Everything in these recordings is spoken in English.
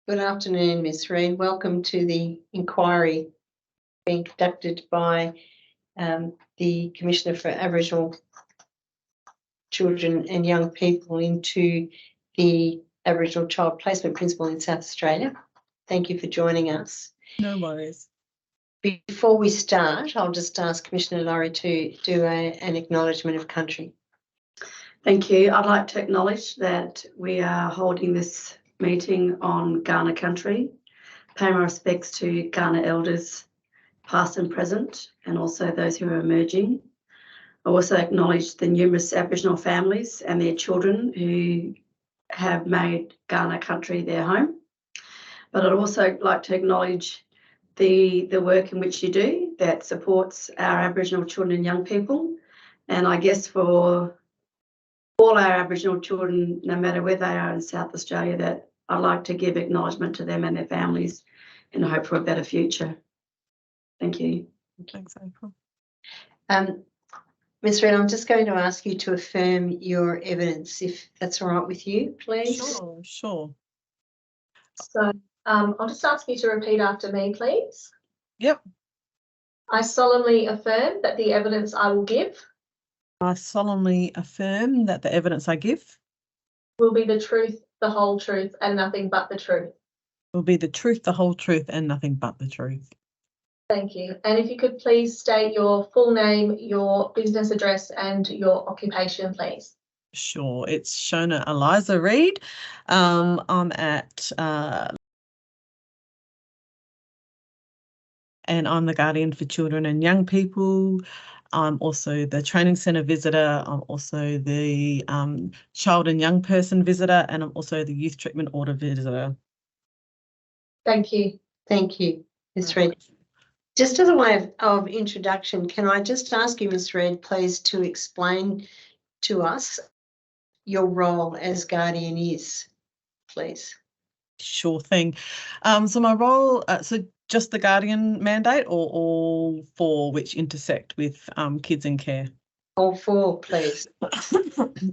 Good afternoon, Ms. Reid. Welcome to the inquiry being conducted by the Commissioner for Aboriginal Children and Young People into the Aboriginal Child Placement Principle in South Australia. Thank you for joining us. No worries. Before we start, I'll just ask Commissioner Laurie to do an acknowledgement of country. Thank you. I'd like to acknowledge that we are holding this meeting on Kaurna country, pay my respects to Kaurna elders past and present, and also those who are emerging. I also acknowledge the numerous Aboriginal families and their children who have made Kaurna country their home. But I'd also like to acknowledge the work in which you do that supports our Aboriginal children and young people. And I guess for all our Aboriginal children, no matter where they are in South Australia, that I'd like to give acknowledgement to them and their families and hope for a better future. Thank you. Thanks, April. Ms. Reid, I'm just going to ask you to affirm your evidence, if that's all right with you, please. Sure. So I'll just ask you to repeat after me, please. Yep. I solemnly affirm that the evidence I will give I solemnly affirm that the evidence I give will be the truth, the whole truth, and nothing but the truth. will be the truth, the whole truth, and nothing but the truth. Thank you. And if you could please state your full name, your business address, and your occupation, please. Sure. It's Shona Reid. I'm at and I'm the Guardian for Children and Young People. I'm also the Training Centre visitor. I'm also the Child and Young Person visitor, and I'm also the Youth Treatment Order visitor. Thank you. Thank you, Ms. Reid. Just as a way of introduction, can I just ask you, Ms. Reid, please, to explain to us your role as Guardian is, please? Sure thing. So my role, just the Guardian mandate, or all four which intersect with kids in care? All four, please.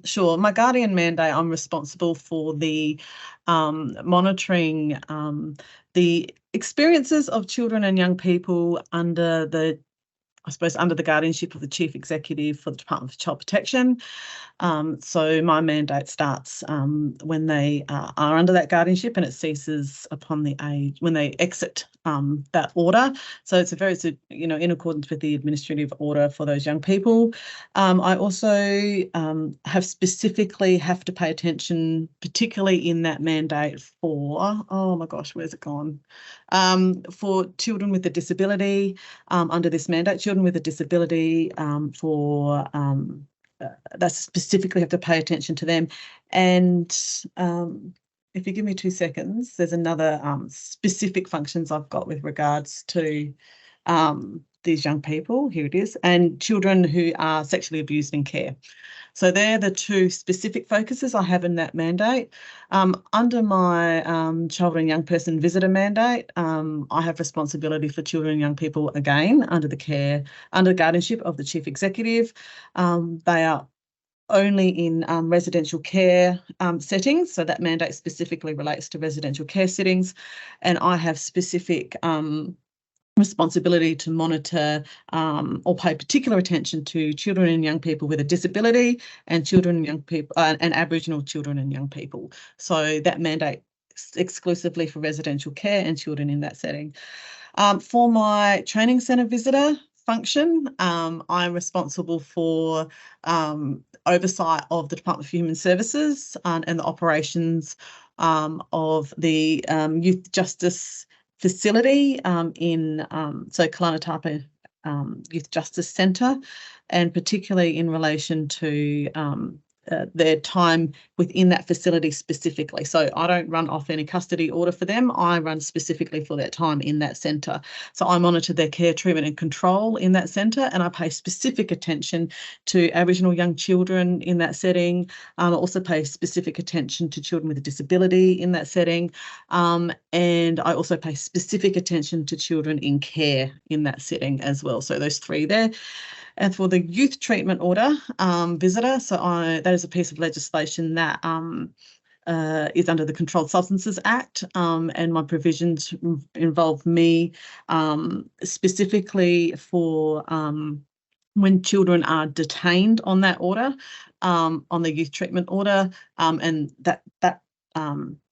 Sure. My Guardian mandate, I'm responsible for the monitoring the experiences of children and young people under the guardianship of the Chief Executive for the Department of Child Protection. So my mandate starts when they are under that guardianship, and it ceases upon the age when they exit that order. So it's in accordance with the administrative order for those young people. I also have to pay attention, particularly in that mandate for, oh my gosh, where's it gone? For children with a disability, under this mandate, children with a disability, that specifically have to pay attention to them. And if you give me 2 seconds, there's another specific functions I've got with regards to these young people. Here it is, and children who are sexually abused in care. So they're the two specific focuses I have in that mandate. Under my Child and Young Person Visitor mandate, I have responsibility for children and young people, again, under the guardianship of the Chief Executive. They are only in residential care settings, so that mandate specifically relates to residential care settings, and I have specific responsibility to monitor or pay particular attention to children and young people with a disability and children and young people and Aboriginal children and young people. So that mandate is exclusively for residential care and children in that setting. For my training centre visitor function, I'm responsible for oversight of the Department of Human Services and the operations of the Youth Justice facility in Kalanatapa Youth Justice Centre, and particularly in relation to their time within that facility specifically. So I don't run off any custody order for them. I run specifically for their time in that centre. So I monitor their care, treatment and control in that centre, and I pay specific attention to Aboriginal young children in that setting. I also pay specific attention to children with a disability in that setting. And I also pay specific attention to children in care in that setting as well. So those three there. And for the youth treatment order visitor, that is a piece of legislation that is under the Controlled Substances Act, and my provisions involve me specifically for when children are detained on that order, on the youth treatment order, and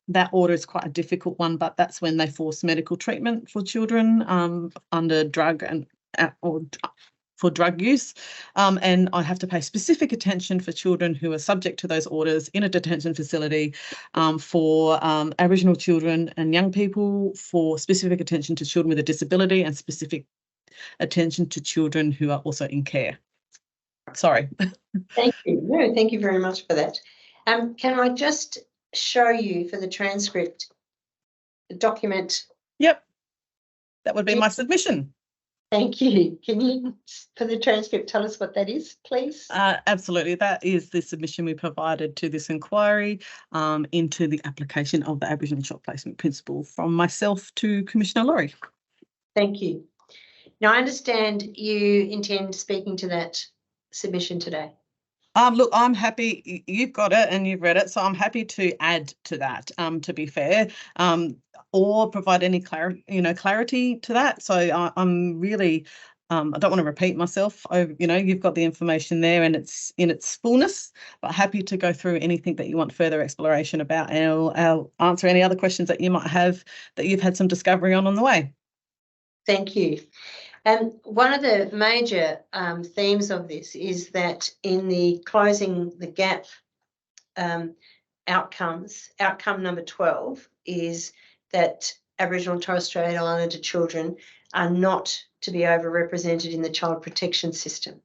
that order is quite a difficult one, but that's when they force medical treatment for children under drug or for drug use, and I have to pay specific attention for children who are subject to those orders in a detention facility, for Aboriginal children and young people, for specific attention to children with a disability, and specific attention to children who are also in care. Sorry. Thank you. No, thank you very much for that. Can I just show you for the transcript the document? Yep, that would be my submission. Thank you. Can you, for the transcript, tell us what that is, please? Absolutely. That is the submission we provided to this inquiry into the application of the Aboriginal Child Placement Principle from myself to Commissioner Laurie. Thank you. Now, I understand you intend speaking to that submission today. Look, I'm happy you've got it and you've read it, so I'm happy to add to that, to be fair, or provide any clarity to that. So I'm really, I don't want to repeat myself. You've got the information there and it's in its fullness, but happy to go through anything that you want further exploration about, and I'll answer any other questions that you might have that you've had some discovery on the way. Thank you. And one of the major themes of this is that in the closing the gap outcome number 12 is that Aboriginal and Torres Strait Islander children are not to be overrepresented in the child protection system.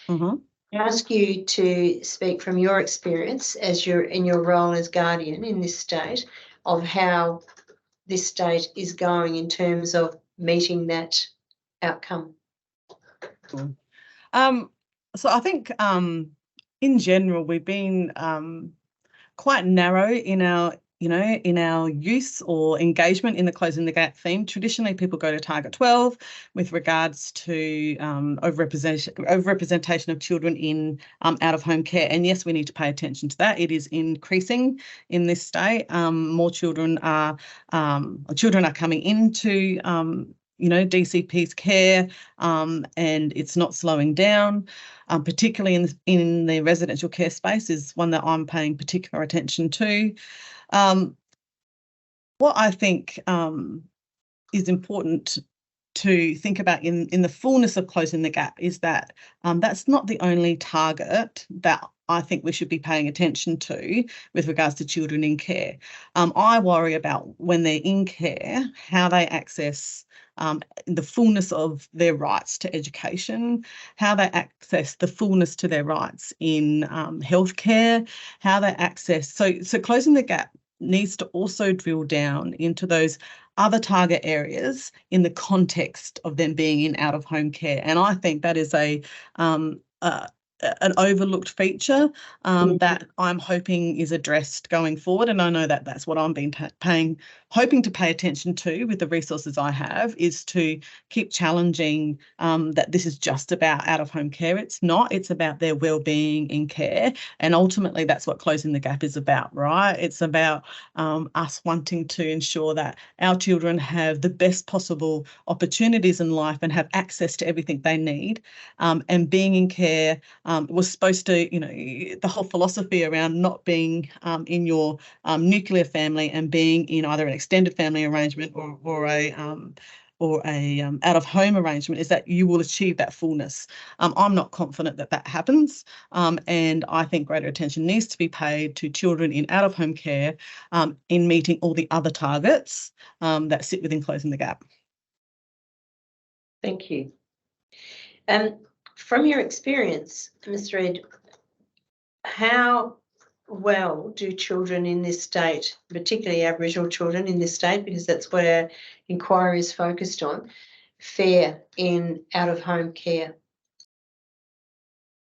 Mm-hmm. I ask you to speak from your experience as in your role as guardian in this state of how this state is going in terms of meeting that outcome. So I think in general we've been quite narrow in our use or engagement in the closing the gap theme. Traditionally, people go to Target 12 with regards to overrepresentation of children in out-of-home care. And yes, we need to pay attention to that. It is increasing in this state. More children are coming into DCP's care, and it's not slowing down, particularly in the residential care space is one that I'm paying particular attention to. What I think is important to think about in the fullness of closing the gap is that that's not the only target that I think we should be paying attention to with regards to children in care. I worry about when they're in care, how they access the fullness of their rights to education, how they access the fullness to their rights in healthcare, how they access. So closing the gap needs to also drill down into those other target areas in the context of them being in out-of-home care. And I think that is an overlooked feature that I'm hoping is addressed going forward. And I know that that's what I'm hoping to pay attention to with the resources I have, is to keep challenging that this is just about out-of-home care. It's not. It's about their well-being in care. And ultimately, that's what closing the gap is about, right? It's about us wanting to ensure that our children have the best possible opportunities in life and have access to everything they need. And being in care was supposed to, the whole philosophy around not being in your nuclear family and being in either an extended family arrangement or a out-of-home arrangement is that you will achieve that fullness. I'm not confident that that happens, and I think greater attention needs to be paid to children in out-of-home care in meeting all the other targets that sit within closing the gap. Thank you. From your experience, Ms. Reid, how well do children in this state, particularly Aboriginal children in this state, because that's what our inquiry is focused on, fare in out-of-home care?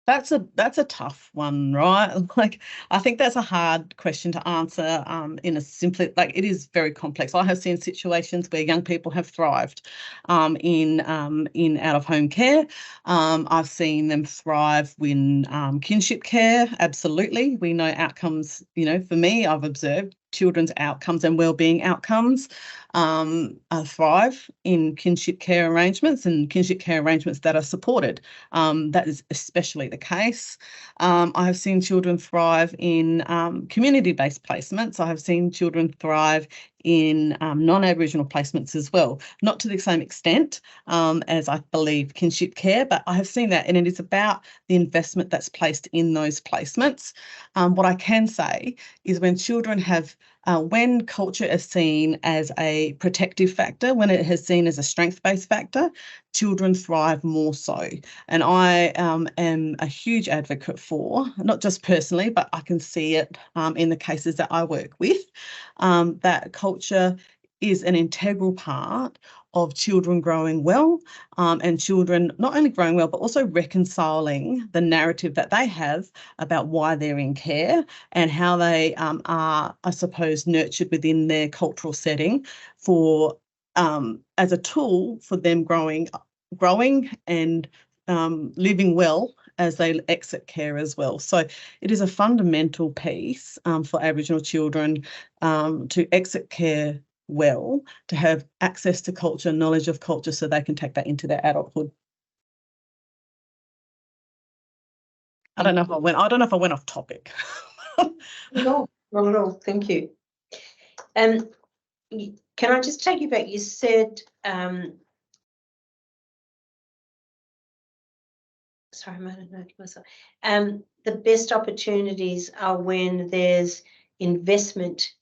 That's a tough one, right? Like, I think that's a hard question to answer in a simply, like, it is very complex. I have seen situations where young people have thrived in out-of-home care. I've seen them thrive in kinship care. Absolutely. We know outcomes, for me, I've observed children's outcomes and wellbeing outcomes thrive in kinship care arrangements and kinship care arrangements that are supported. That is especially the case. I have seen children thrive in community-based placements. I have seen children thrive in non-Aboriginal placements as well, not to the same extent as I believe kinship care, but I have seen that, and it is about the investment that's placed in those placements. What I can say is when children have when culture is seen as a protective factor, when it is seen as a strength-based factor, children thrive more so. And I am a huge advocate for, not just personally, but I can see it in the cases that I work with, that culture is an integral part of children growing well, and children not only growing well, but also reconciling the narrative that they have about why they're in care and how they are, I suppose, nurtured within their cultural setting for as a tool for them growing and living well as they exit care as well. So it is a fundamental piece for Aboriginal children to exit care well, to have access to culture, knowledge of culture, so they can take that into their adulthood. I don't know if I went off topic. No, not at all. Thank you. Can I just take you back? You said, sorry, I might have noted myself. The best opportunities are when there's investment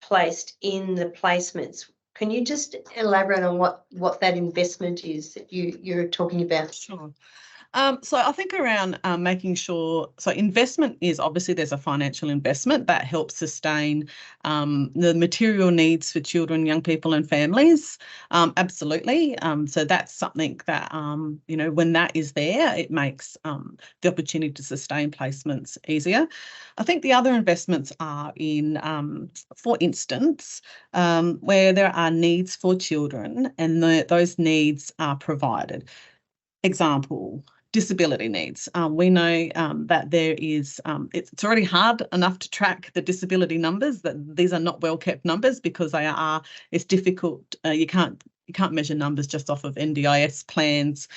placed in the placements. Can you just elaborate on what that investment is that you're talking about? Sure. So I think around making sure, so investment is obviously there's a financial investment that helps sustain the material needs for children, young people and families. Absolutely. So that's something that, when that is there, it makes the opportunity to sustain placements easier. I think the other investments are in, for instance, where there are needs for children and those needs are provided. Example, disability needs. We know that there is, it's already hard enough to track the disability numbers, that these are not well kept numbers because it's difficult. You can't measure numbers just off of NDIS plans.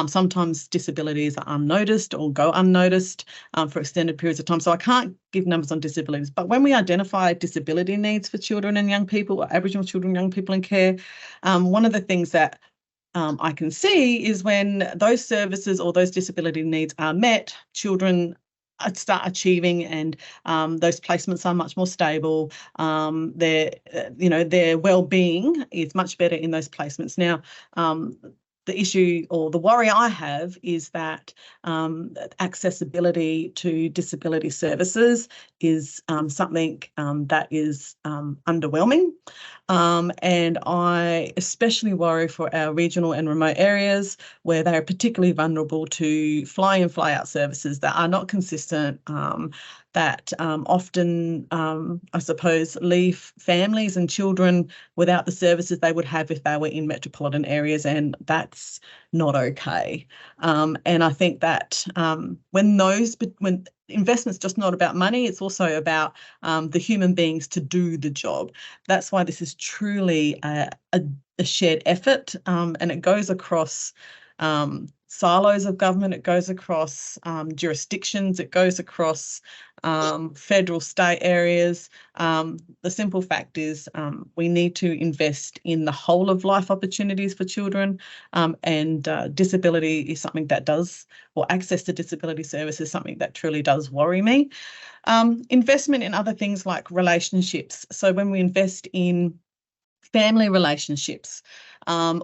Sometimes disabilities are unnoticed or go unnoticed for extended periods of time. So I can't give numbers on disabilities. But when we identify disability needs for children and young people, or Aboriginal children, young people in care, one of the things that I can see is when those services or those disability needs are met, children start achieving, and those placements are much more stable. Their well-being is much better in those placements. Now, the issue or the worry I have is that accessibility to disability services is something that is underwhelming. And I especially worry for our regional and remote areas where they are particularly vulnerable to fly-in, fly-out services that are not consistent, that often, I suppose, leave families and children without the services they would have if they were in metropolitan areas, and that's not okay. And I think that when investment's just not about money, it's also about the human beings to do the job. That's why this is truly a shared effort, and it goes across silos of government, it goes across jurisdictions, it goes across federal, state areas. The simple fact is we need to invest in the whole of life opportunities for children, and disability is something that does, or access to disability service is something that truly does worry me. Investment in other things like relationships. So when we invest in family relationships, and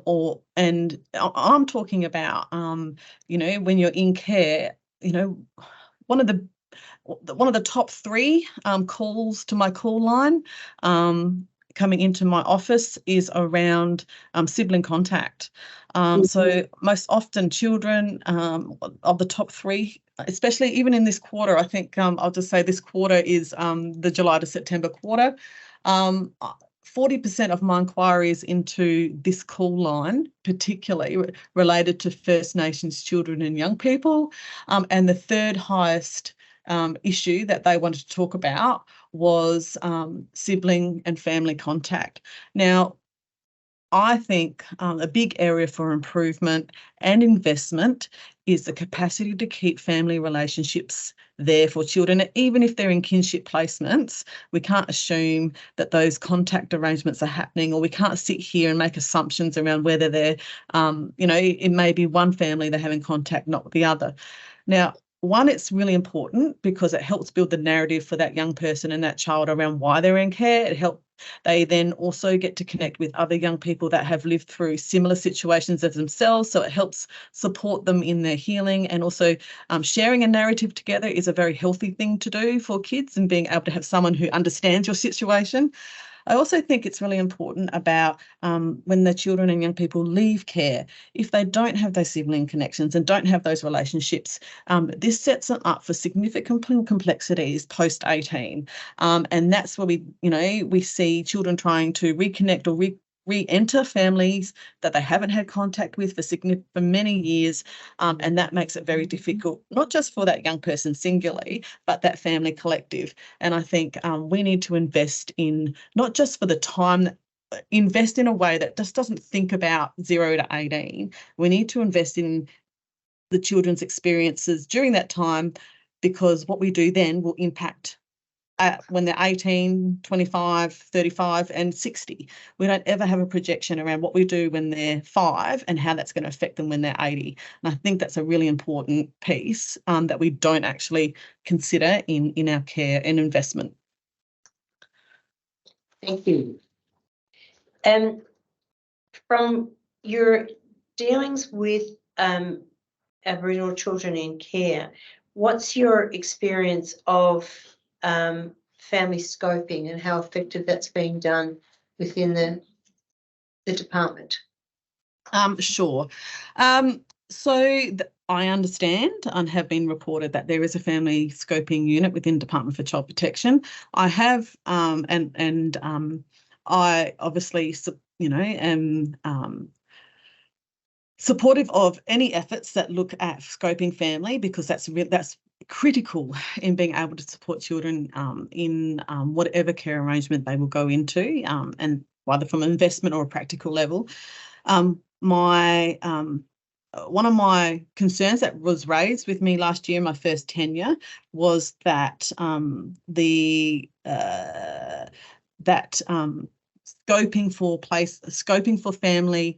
I'm talking about, when you're in care, one of the top 3 calls to my call line coming into my office is around sibling contact. So most often children of the top 3, especially even in this quarter, I think I'll just say this quarter is the July to September quarter. 40% of my inquiries into this call line, particularly related to First Nations children and young people, and the third highest issue that they wanted to talk about was sibling and family contact. Now, I think a big area for improvement and investment is the capacity to keep family relationships there for children. Even if they're in kinship placements, we can't assume that those contact arrangements are happening, or we can't sit here and make assumptions around whether they're, it may be one family they're having contact, not the other. Now, one, it's really important because it helps build the narrative for that young person and that child around why they're in care. They then also get to connect with other young people that have lived through similar situations as themselves. So it helps support them in their healing, and also sharing a narrative together is a very healthy thing to do for kids, and being able to have someone who understands your situation. I also think it's really important about when the children and young people leave care, if they don't have those sibling connections and don't have those relationships, this sets them up for significant complexities post-18. And that's where we see children trying to reconnect or re-enter families that they haven't had contact with for many years, and that makes it very difficult, not just for that young person singularly, but that family collective. And I think we need to invest in, not just for the time, invest in a way that just doesn't think about 0 to 18. We need to invest in the children's experiences during that time, because what we do then will impact when they're 18, 25, 35 and 60. We don't ever have a projection around what we do when they're 5 and how that's going to affect them when they're 80. And I think that's a really important piece that we don't actually consider in our care and investment. Thank you. And from your dealings with Aboriginal children in care, what's your experience of family scoping and how effective that's being done within the department? Sure. I understand and have been reported that there is a family scoping unit within Department for Child Protection. I have, I obviously, am supportive of any efforts that look at scoping family, because that's critical in being able to support children in whatever care arrangement they will go into, and whether from an investment or a practical level. One of my concerns that was raised with me last year, my first tenure, was that scoping for family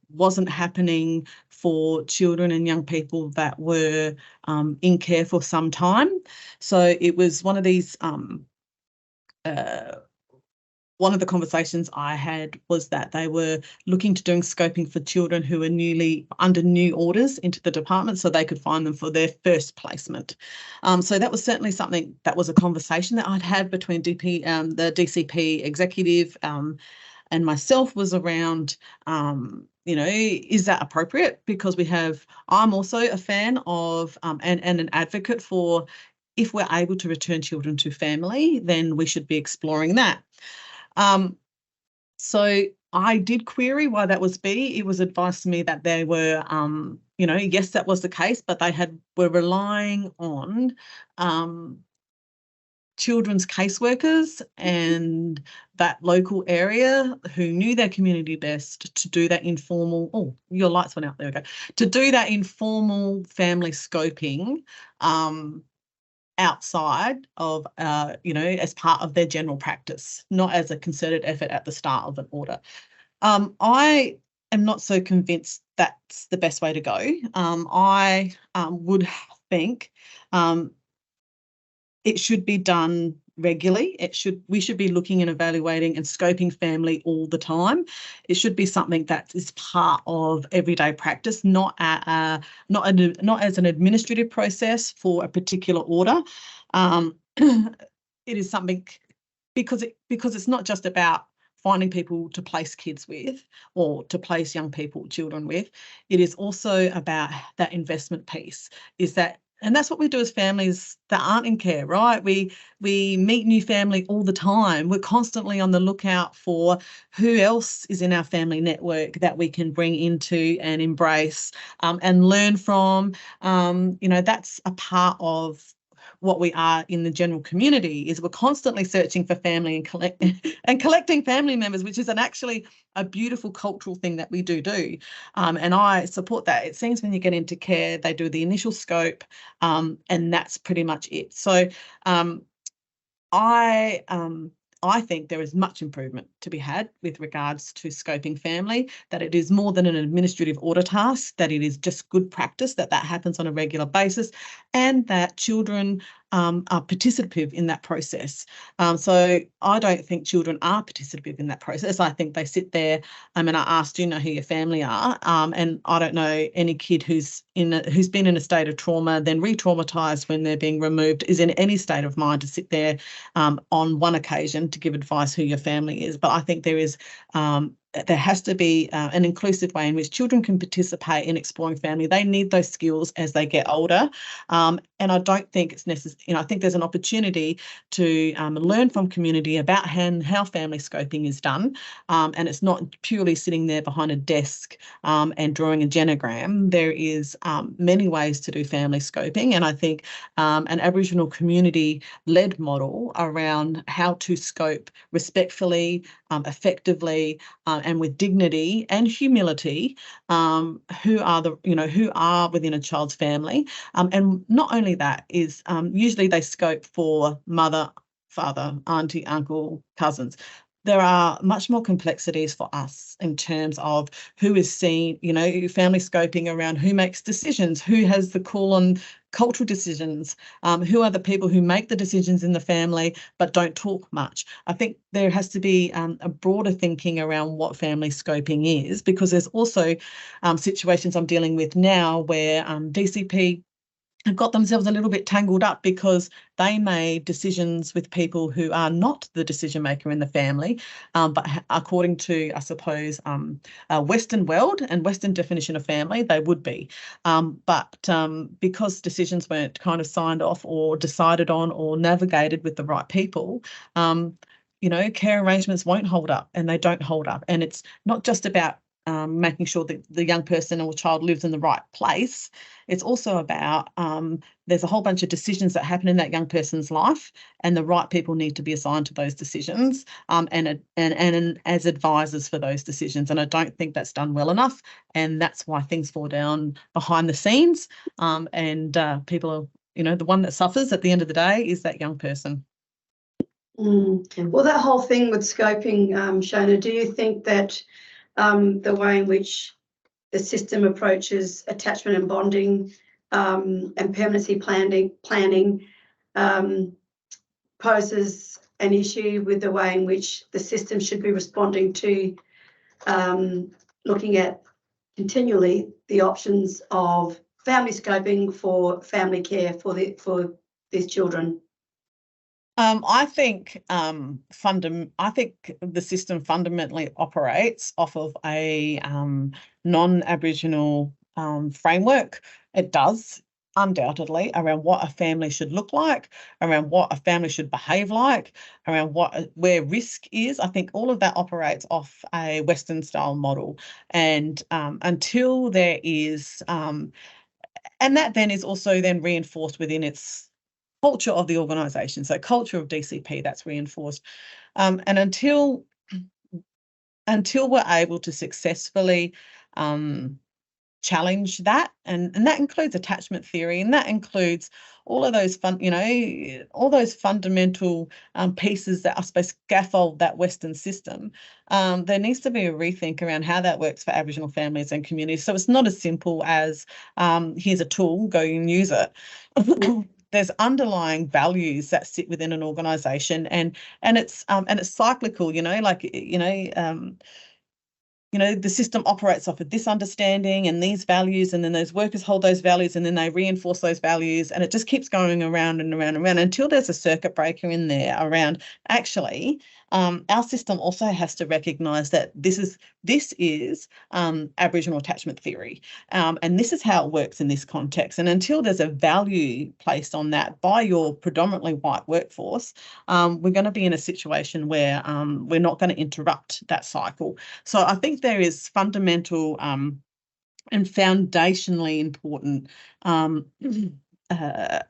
wasn't happening for children and young people that were in care for some time. So it was one of these one of the conversations I had was that they were looking to doing scoping for children who are newly under new orders into the department, so they could find them for their first placement. So that was certainly something that was a conversation that I'd had between the DCP executive and myself, was around, is that appropriate? Because I'm also a fan of and an advocate for, if we're able to return children to family, then we should be exploring that. So I did query why that was be. It was advised to me that they were, yes, that was the case, but they were relying on children's caseworkers and that local area who knew their community best to do that informal, oh, your lights went out, there we go, to do that informal family scoping outside of, as part of their general practice, not as a concerted effort at the start of an order. I am not so convinced that's the best way to go. I would think it should be done regularly. We should be looking and evaluating and scoping family all the time. It should be something that is part of everyday practice, not as an administrative process for a particular order. It is something because it's not just about finding people to place kids with or to place young people, children with. It is also about that investment piece, and that's what we do as families that aren't in care, right? We meet new family all the time. We're constantly on the lookout for who else is in our family network that we can bring into and embrace and learn from. That's a part of what we are in the general community. Is we're constantly searching for family and collecting family members, which is actually a beautiful cultural thing that we do. And I support that. It seems when you get into care, they do the initial scope, and that's pretty much it. So I think there is much improvement to be had with regards to scoping family, that it is more than an administrative order task, that it is just good practice, that happens on a regular basis, and that children are participative in that process. So I don't think children are participative in that process. I think they sit there and I asked, do you know who your family are? And I don't know any kid who's been in a state of trauma, then re-traumatized when they're being removed, is in any state of mind to sit there on one occasion to give advice who your family is. But I think there has to be an inclusive way in which children can participate in exploring family. They need those skills as they get older. And I don't think it's necessary. I think there's an opportunity to learn from community about how family scoping is done. And it's not purely sitting there behind a desk and drawing a genogram. There is many ways to do family scoping. And I think an Aboriginal community-led model around how to scope respectfully, effectively, and with dignity and humility, who are within a child's family. And not only that is usually they scope for mother, father, auntie, uncle, cousins. There are much more complexities for us in terms of who is seen, family scoping around who makes decisions, who has the call on cultural decisions, who are the people who make the decisions in the family but don't talk much. I think there has to be a broader thinking around what family scoping is, because there's also situations I'm dealing with now where DCP have got themselves a little bit tangled up because they made decisions with people who are not the decision maker in the family, but according to, I suppose, Western world and Western definition of family, they would be. But because decisions weren't kind of signed off or decided on or navigated with the right people, care arrangements won't hold up, and they don't hold up. And it's not just about making sure that the young person or child lives in the right place. It's also about there's a whole bunch of decisions that happen in that young person's life, and the right people need to be assigned to those decisions and as advisors for those decisions. And I don't think that's done well enough, and that's why things fall down behind the scenes. And people are, the one that suffers at the end of the day is that young person. Well, that whole thing with scoping, Shona, do you think that the way in which the system approaches attachment and bonding and permanency planning poses an issue with the way in which the system should be responding to looking at continually the options of family scoping for family care for these children? I think the system fundamentally operates off of a non-Aboriginal framework. It does, undoubtedly, around what a family should look like, around what a family should behave like, around where risk is. I think all of that operates off a Western style model. And until there is, and that then is also then reinforced within its culture of the organisation. So culture of DCP, that's reinforced. And until we're able to successfully challenge that, and that includes attachment theory, and that includes all of those all those fundamental pieces that I suppose scaffold that Western system. There needs to be a rethink around how that works for Aboriginal families and communities. So it's not as simple as here's a tool, go and use it. There's underlying values that sit within an organisation, and it's cyclical. you know, the system operates off of this understanding and these values, and then those workers hold those values and then they reinforce those values, and it just keeps going around and around and around until there's a circuit breaker in there around actually our system also has to recognise that this is Aboriginal attachment theory, and this is how it works in this context. And until there's a value placed on that by your predominantly white workforce, we're going to be in a situation where we're not going to interrupt that cycle. So I think there is fundamental and foundationally important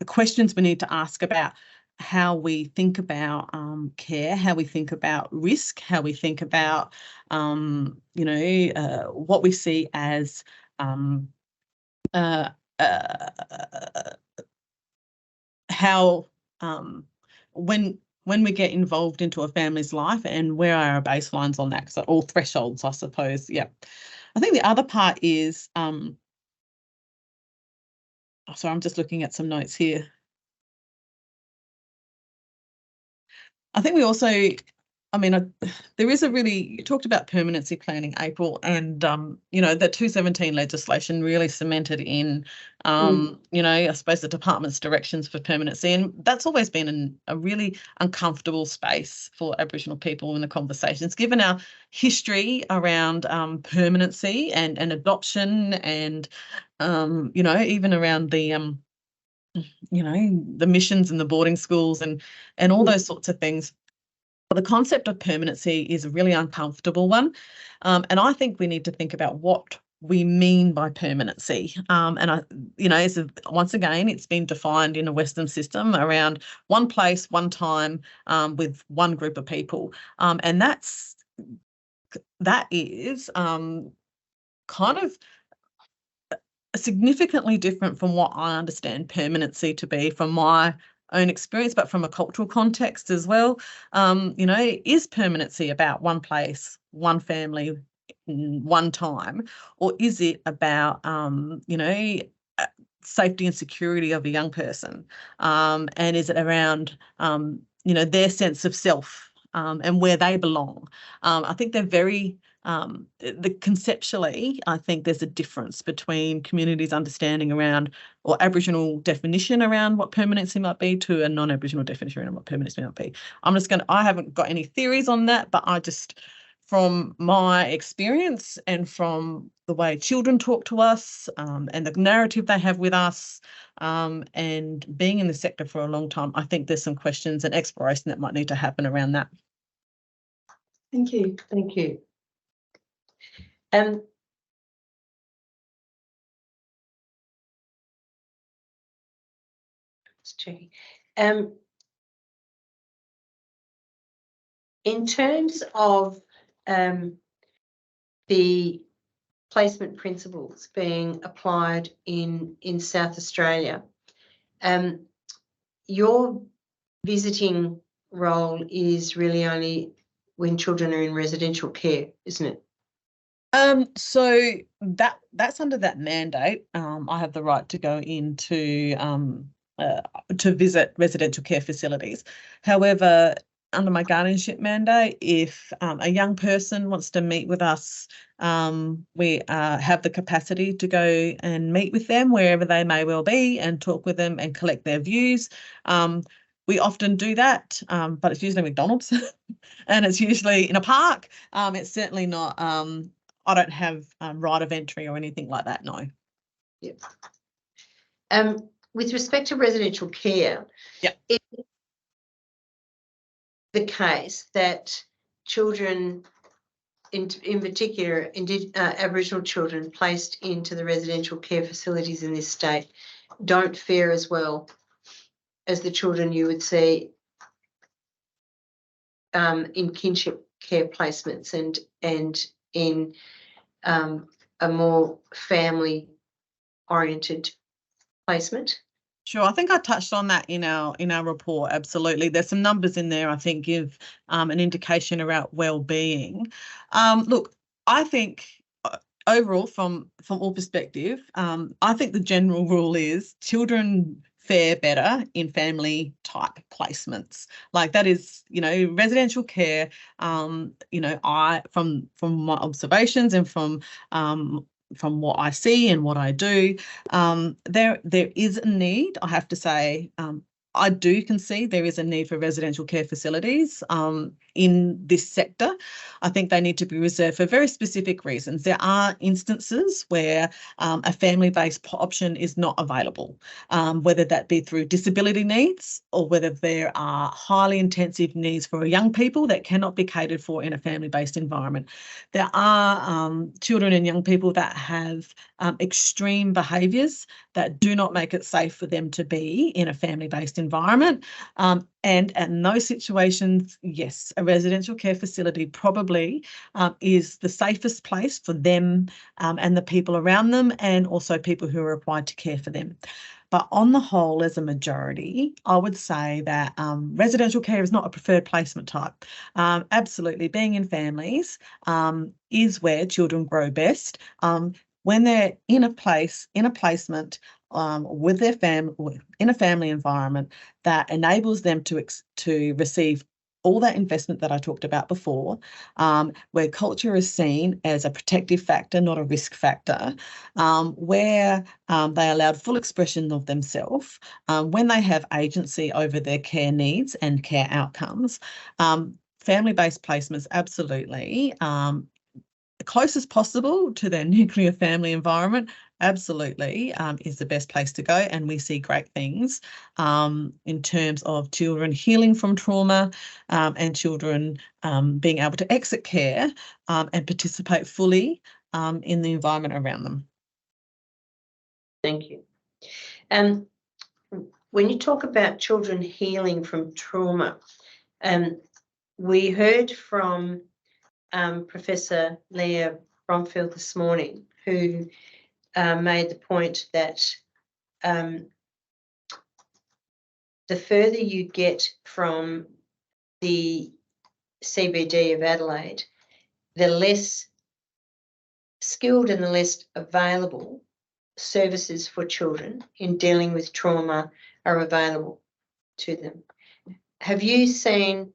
questions we need to ask about how we think about care, how we think about risk, how we think about, you know, what we see as how when we get involved into a family's life and where are our baselines on that, so all thresholds, I suppose. Yeah. I think the other part is, sorry, I'm just looking at some notes here. I think we also, I mean, there is a really, you talked about permanency planning, April, and, you know, the 217 legislation really cemented in, you know, I suppose the department's directions for permanency. And that's always been a really uncomfortable space for Aboriginal people in the conversations, given our history around permanency and adoption and, you know, even around the, you know, the missions and the boarding schools and all those sorts of things. But the concept of permanency is a really uncomfortable one. And I think we need to think about what we mean by permanency. And I, you know, once again, it's been defined in a Western system around one place, one time, with one group of people. And that is kind of significantly different from what I understand permanency to be from my own experience, but from a cultural context as well. You know, is permanency about one place, one family, one time, or is it about, you know, safety and security of a young person? And is it around, you know, their sense of self and where they belong? I think they're very, conceptually, I think there's a difference between communities' understanding around, or Aboriginal definition around what permanency might be, to a non-Aboriginal definition around what permanency might be. I haven't got any theories on that, but I just, from my experience and from the way children talk to us, and the narrative they have with us, and being in the sector for a long time, I think there's some questions and exploration that might need to happen around that. Thank you. Thank you. In terms of the placement principles being applied in South Australia, your visiting role is really only when children are in residential care, isn't it? So that's under that mandate. I have the right to go into to visit residential care facilities. However, under my guardianship mandate, if a young person wants to meet with us, we have the capacity to go and meet with them wherever they may well be and talk with them and collect their views. We often do that, but it's usually McDonald's and it's usually in a park. It's certainly not, I don't have right of entry or anything like that, no. Yep. With respect to residential care, yep, it's the case that children, in particular Aboriginal children placed into the residential care facilities in this state, don't fare as well as the children you would see in kinship care placements and in a more family-oriented placement. Sure, I think I touched on that in our report. Absolutely, there's some numbers in there I think give an indication around well-being. Look, I think overall, from all perspective, I think the general rule is children fare better in family type placements. Like that is, you know, residential care, you know, from my observations and from what I see and what I do, there is a need, I have to say. I do concede there is a need for residential care facilities in this sector. I think they need to be reserved for very specific reasons. There are instances where a family-based option is not available, whether that be through disability needs or whether there are highly intensive needs for young people that cannot be catered for in a family-based environment. There are children and young people that have extreme behaviours that do not make it safe for them to be in a family-based environment. And in those situations, yes, a residential care facility probably is the safest place for them and the people around them, and also people who are required to care for them. But on the whole, as a majority, I would say that residential care is not a preferred placement type. Absolutely, being in families is where children grow best. When they're in a placement with their family, in a family environment that enables them to receive all that investment that I talked about before, where culture is seen as a protective factor, not a risk factor, where they allowed full expression of themselves, when they have agency over their care needs and care outcomes. Family-based placements, absolutely. Closest possible to their nuclear family environment, absolutely, is the best place to go. And we see great things in terms of children healing from trauma and children being able to exit care and participate fully in the environment around them. Thank you. When you talk about children healing from trauma, we heard from Professor Leah Bromfield this morning, who made the point that the further you get from the CBD of Adelaide, the less skilled and the less available services for children in dealing with trauma are available to them. Have you seen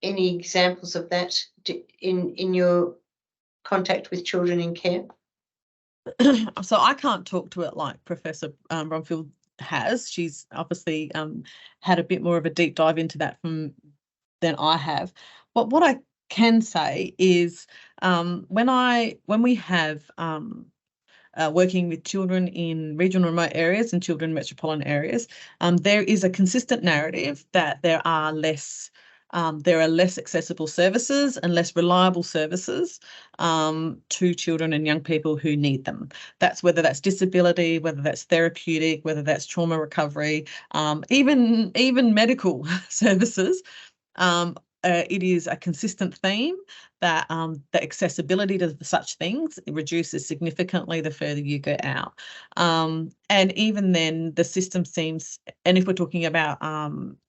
any examples of that in your contact with children in care? So I can't talk to it like Professor Bromfield has. She's obviously had a bit more of a deep dive into that than I have. But what I can say is when we have working with children in regional remote areas and children in metropolitan areas, there is a consistent narrative that there are less accessible services and less reliable services to children and young people who need them. That's whether that's disability, whether that's therapeutic, whether that's trauma recovery, even medical services. It is a consistent theme that the accessibility to such things reduces significantly the further you go out. And even then, the system seems, and if we're talking about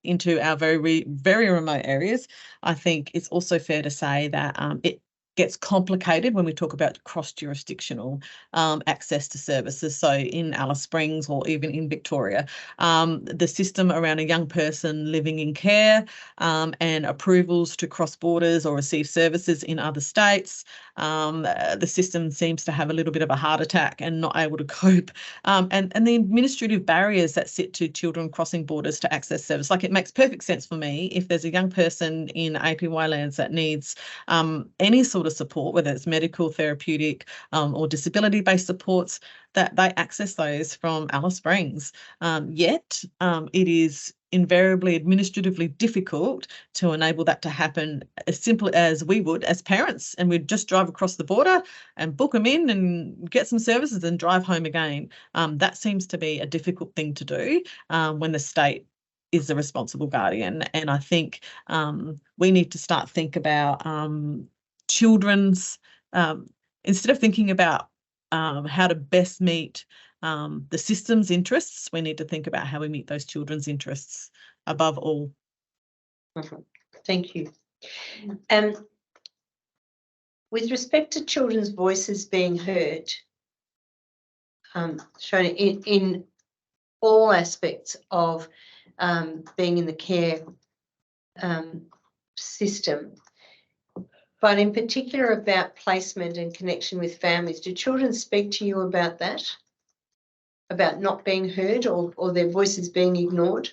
into our very, very remote areas, I think it's also fair to say that it gets complicated when we talk about cross-jurisdictional access to services. So in Alice Springs or even in Victoria, the system around a young person living in care and approvals to cross borders or receive services in other states, the system seems to have a little bit of a heart attack and not able to cope. And the administrative barriers that sit to children crossing borders to access service. Like, it makes perfect sense for me if there's a young person in APY lands that needs any sort of support, whether it's medical, therapeutic or disability-based supports, that they access those from Alice Springs. Yet it is invariably administratively difficult to enable that to happen as simple as we would as parents, and we'd just drive across the border and book them in and get some services and drive home again. That seems to be a difficult thing to do when the state is the responsible guardian. And I think we need to start think about children's, instead of thinking about how to best meet the system's interests, we need to think about how we meet those children's interests above all. Thank you. With respect to children's voices being heard, Shona, in all aspects of being in the care system, but in particular about placement and connection with families. Do children speak to you about that? About not being heard or their voices being ignored?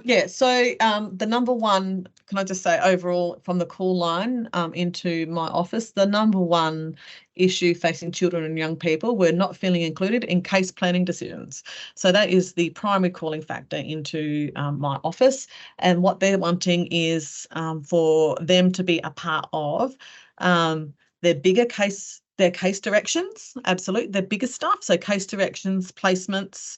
Yeah, so the number one, can I just say overall from the call line into my office, the number one issue facing children and young people were not feeling included in case planning decisions. So that is the primary calling factor into my office, and what they're wanting is for them to be a part of their bigger case, their case directions, absolutely, their bigger stuff. So case directions, placements,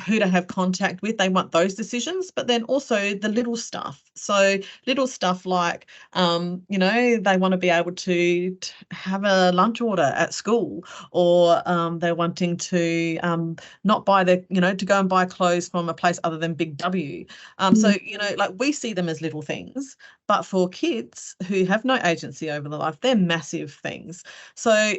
who to have contact with, they want those decisions, but then also the little stuff. So little stuff like, you know, they want to be able to have a lunch order at school, or they're wanting to not buy their, you know, to go and buy clothes from a place other than Big W. So, you know, like we see them as little things, but for kids who have no agency over their life, they're massive things. So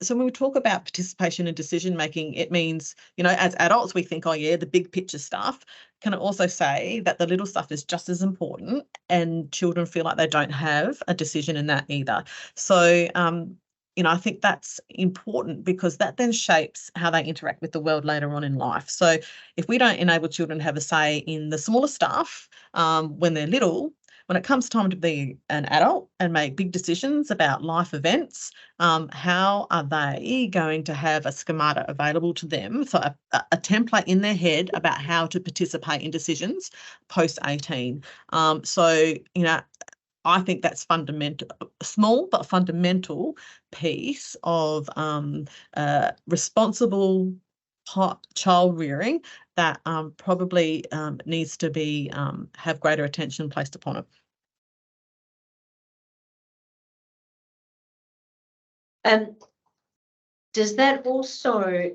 so when we talk about participation and decision making, it means, you know, as adults we think, oh yeah, the big picture stuff. Can I also say that the little stuff is just as important, and children feel like they don't have a decision in that either. So you know, I think that's important because that then shapes how they interact with the world later on in life. So if we don't enable children to have a say in the smaller stuff when they're little, when it comes time to be an adult and make big decisions about life events, how are they going to have a schemata available to them, so a template in their head about how to participate in decisions post 18? So, you know, I think that's fundamental, small but fundamental piece of responsible child rearing that probably needs to be have greater attention placed upon it. Does that also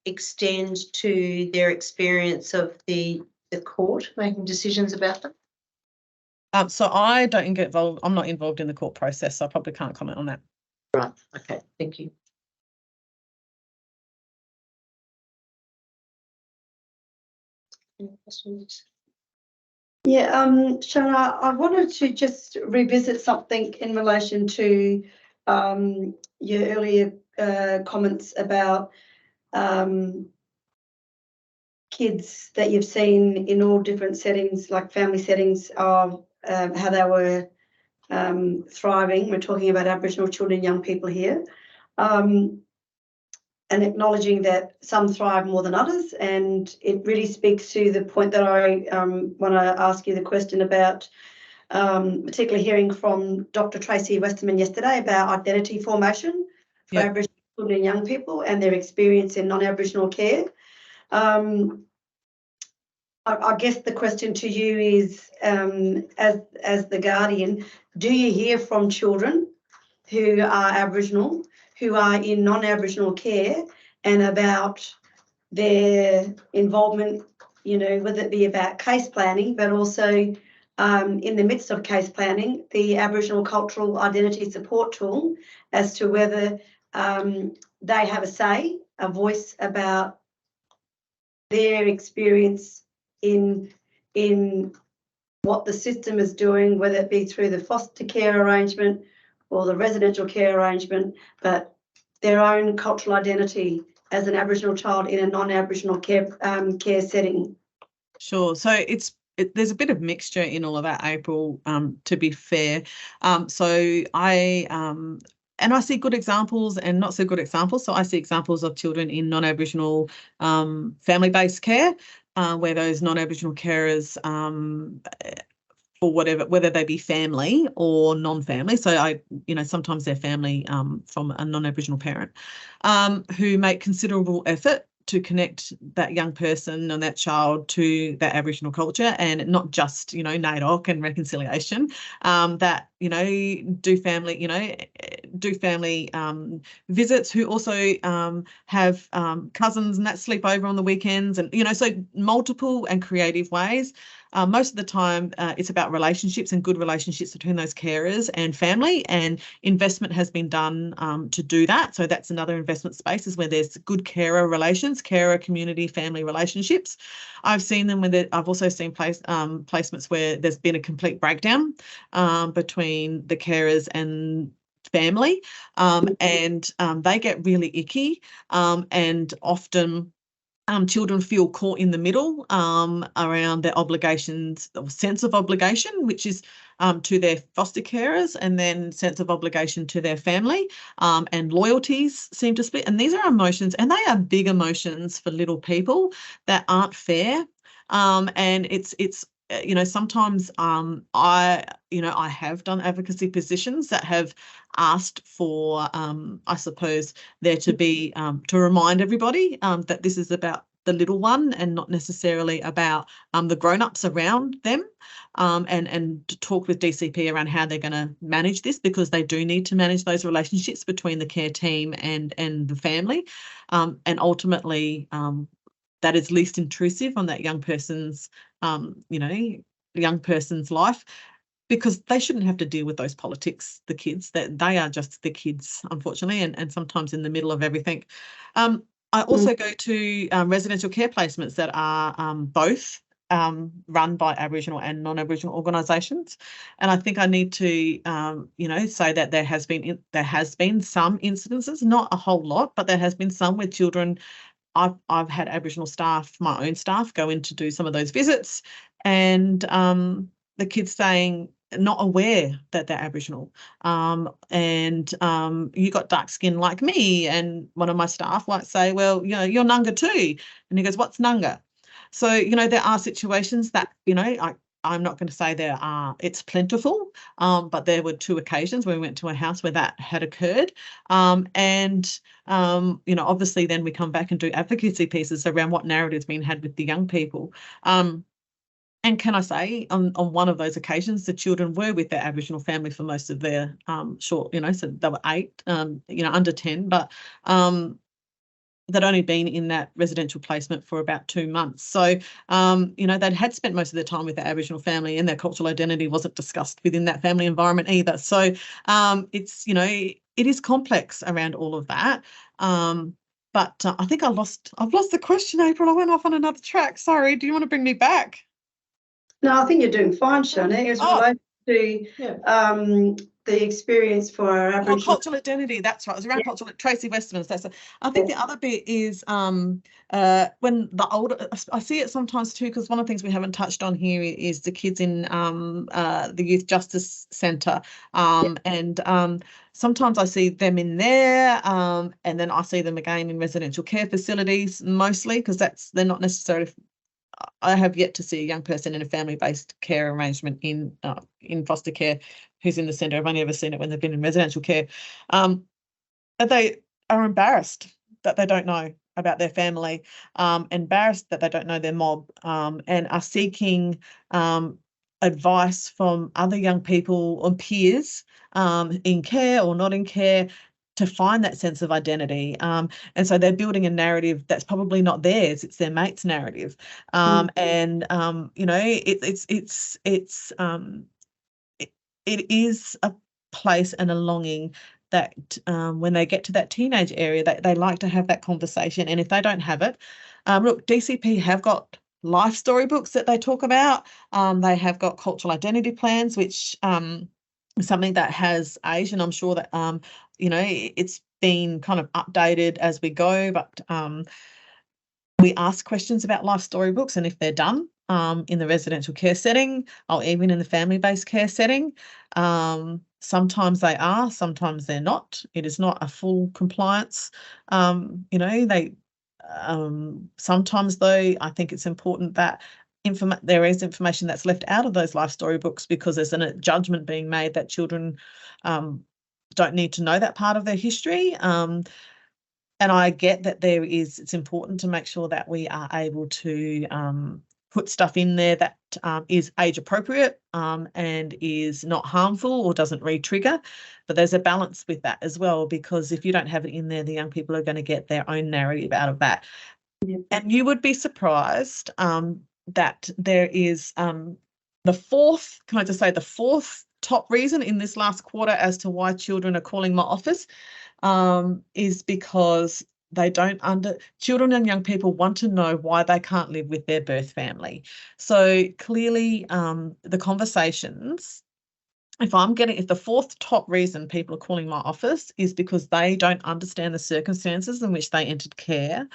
extend to their experience of the court making decisions about them? So I don't get involved. I'm not involved in the court process, so I probably can't comment on that. Right. Okay. Thank you. Any questions? Yeah, Shona, I wanted to just revisit something in relation to your earlier comments about kids that you've seen in all different settings, like family settings, of how they were thriving. We're talking about Aboriginal children and young people here. And acknowledging that some thrive more than others. And it really speaks to the point that I want to ask you the question about, particularly hearing from Dr. Tracy Westerman yesterday about identity formation for Aboriginal children and young people and their experience in non-Aboriginal care. I guess the question to you is, as the guardian, do you hear from children who are Aboriginal, who are in non-Aboriginal care, and about their involvement, you know, whether it be about case planning, but also in the midst of case planning, the Aboriginal Cultural Identity Support Tool, as to whether they have a say, a voice about their experience in what the system is doing, whether it be through the foster care arrangement or the residential care arrangement, but their own cultural identity as an Aboriginal child in a non-Aboriginal care setting. Sure. So there's a bit of mixture in all of that, April, to be fair. So and I see good examples and not so good examples. So I see examples of children in non-Aboriginal family-based care, where those non-Aboriginal carers, for whatever, whether they be family or non-family. So sometimes they're family from a non-Aboriginal parent, who make considerable effort to connect that young person and that child to that Aboriginal culture, and not just, NAIDOC and reconciliation, that, do family visits, who also have cousins and that sleep over on the weekends, and, so multiple and creative ways. most of the time it's about relationships and good relationships between those carers and family, and investment has been done to do that. So that's another investment space, is where there's good carer relations, carer community family relationships. I've seen them where I've also seen placements where there's been a complete breakdown between the carers and family, and they get really icky, and often children feel caught in the middle around their obligations, or sense of obligation, which is to their foster carers, and then sense of obligation to their family, and loyalties seem to split. And these are emotions, and they are big emotions for little people that aren't fair. And it's sometimes I have done advocacy positions that have asked for, I suppose, there to be to remind everybody that this is about the little one and not necessarily about the grown-ups around them, and to talk with DCP around how they're going to manage this, because they do need to manage those relationships between the care team and the family, and ultimately that is least intrusive on that young person's life, because they shouldn't have to deal with those politics, the kids, that they are just the kids, unfortunately, and sometimes in the middle of everything. I also go to residential care placements that are both run by Aboriginal and non-Aboriginal organisations, and I think I need to say that there has been some incidences, not a whole lot, but there has been some where children, I've had Aboriginal staff, my own staff, go in to do some of those visits, and the kids saying, not aware that they're Aboriginal, and you got dark skin like me, and one of my staff might say, well, you're Nunga too, and he goes, what's Nunga? So there are situations that I'm not going to say it's plentiful, but there were 2 occasions where we went to a house where that had occurred, and obviously then we come back and do advocacy pieces around what narrative's been had with the young people. And can I say, on one of those occasions, the children were with their Aboriginal family for most of their so they were 8, under 10, but they'd only been in that residential placement for about 2 months. So, they'd had spent most of their time with their Aboriginal family, and their cultural identity wasn't discussed within that family environment either. So, it is complex around all of that. But I think I've lost the question, April. I went off on another track. Sorry. Do you want to bring me back? No, I think you're doing fine, Shona. It's related to the experience for our Aboriginal cultural identity. That's right. It was around cultural. Tracy Westerman's. I think the other bit is when the older. I see it sometimes too, because one of the things we haven't touched on here is the kids in the Youth Justice Centre, and sometimes I see them in there, and then I see them again in residential care facilities, mostly because they're not necessarily. I have yet to see a young person in a family-based care arrangement in foster care who's in the centre. I've only ever seen it when they've been in residential care. And they are embarrassed that they don't know about their family, embarrassed that they don't know their mob, and are seeking advice from other young people or peers in care or not in care, to find that sense of identity, and so they're building a narrative that's probably not theirs; it's their mate's narrative, and it is a place and a longing that when they get to that teenage area, they like to have that conversation, and if they don't have it, look, DCP have got life story books that they talk about. They have got cultural identity plans, which something that has aged, and I'm sure that it's been kind of updated as we go, but we ask questions about life story books, and if they're done in the residential care setting or even in the family-based care setting, sometimes they are, sometimes they're not. It is not a full compliance. They sometimes, though, I think it's important that there is information that's left out of those life story books, because there's a judgment being made that children don't need to know that part of their history. And I get that it's important to make sure that we are able to put stuff in there that is age appropriate and is not harmful or doesn't re-trigger. But there's a balance with that as well, because if you don't have it in there, the young people are going to get their own narrative out of that. Yeah. And you would be surprised that there is the fourth top reason in this last quarter as to why children are calling my office is because children and young people want to know why they can't live with their birth family. So clearly the conversations, if the fourth top reason people are calling my office is because they don't understand the circumstances in which they entered care,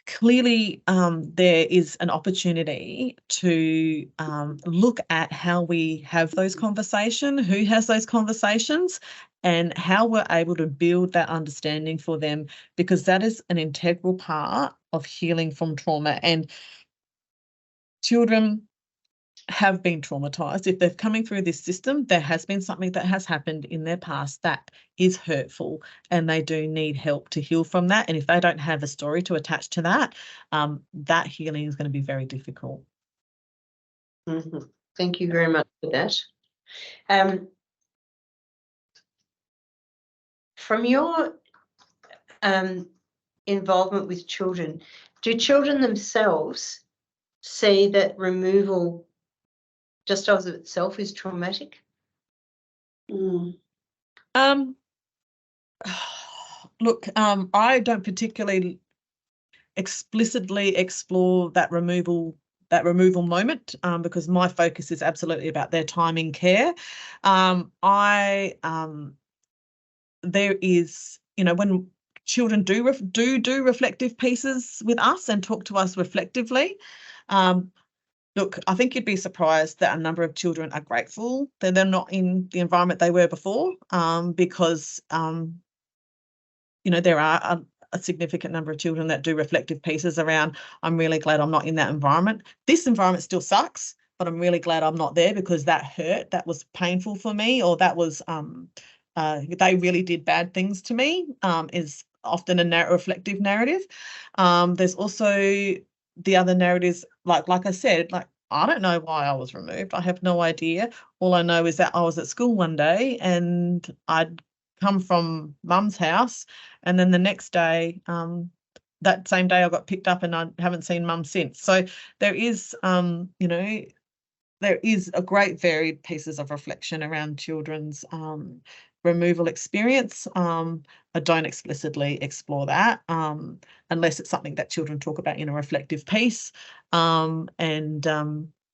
clearly there is an opportunity to look at how we have those conversations, who has those conversations, and how we're able to build that understanding for them, because that is an integral part of healing from trauma. And children have been traumatized. If they're coming through this system, there has been something that has happened in their past that is hurtful, and they do need help to heal from that. And if they don't have a story to attach to that, that healing is going to be very difficult. Thank you very much for that. From your involvement with children, do children themselves see that removal just as itself is traumatic? Look, I don't particularly explicitly explore that removal moment because my focus is absolutely about their time in care. There is, when children do reflective pieces with us and talk to us reflectively, look, I think you'd be surprised that a number of children are grateful that they're not in the environment they were before, because there are a significant number of children that do reflective pieces around, I'm really glad I'm not in that environment. This environment still sucks, but I'm really glad I'm not there because that hurt, that was painful for me, or that was they really did bad things to me, is often a reflective narrative. There's also the other narratives, like I said, I don't know why I was removed. I have no idea. All I know is that I was at school one day and I'd come from mum's house, and then the next day, that same day I got picked up and I haven't seen mum since. So there is, there is a great varied pieces of reflection around children's removal experience. I don't explicitly explore that unless it's something that children talk about in a reflective piece. Yeah,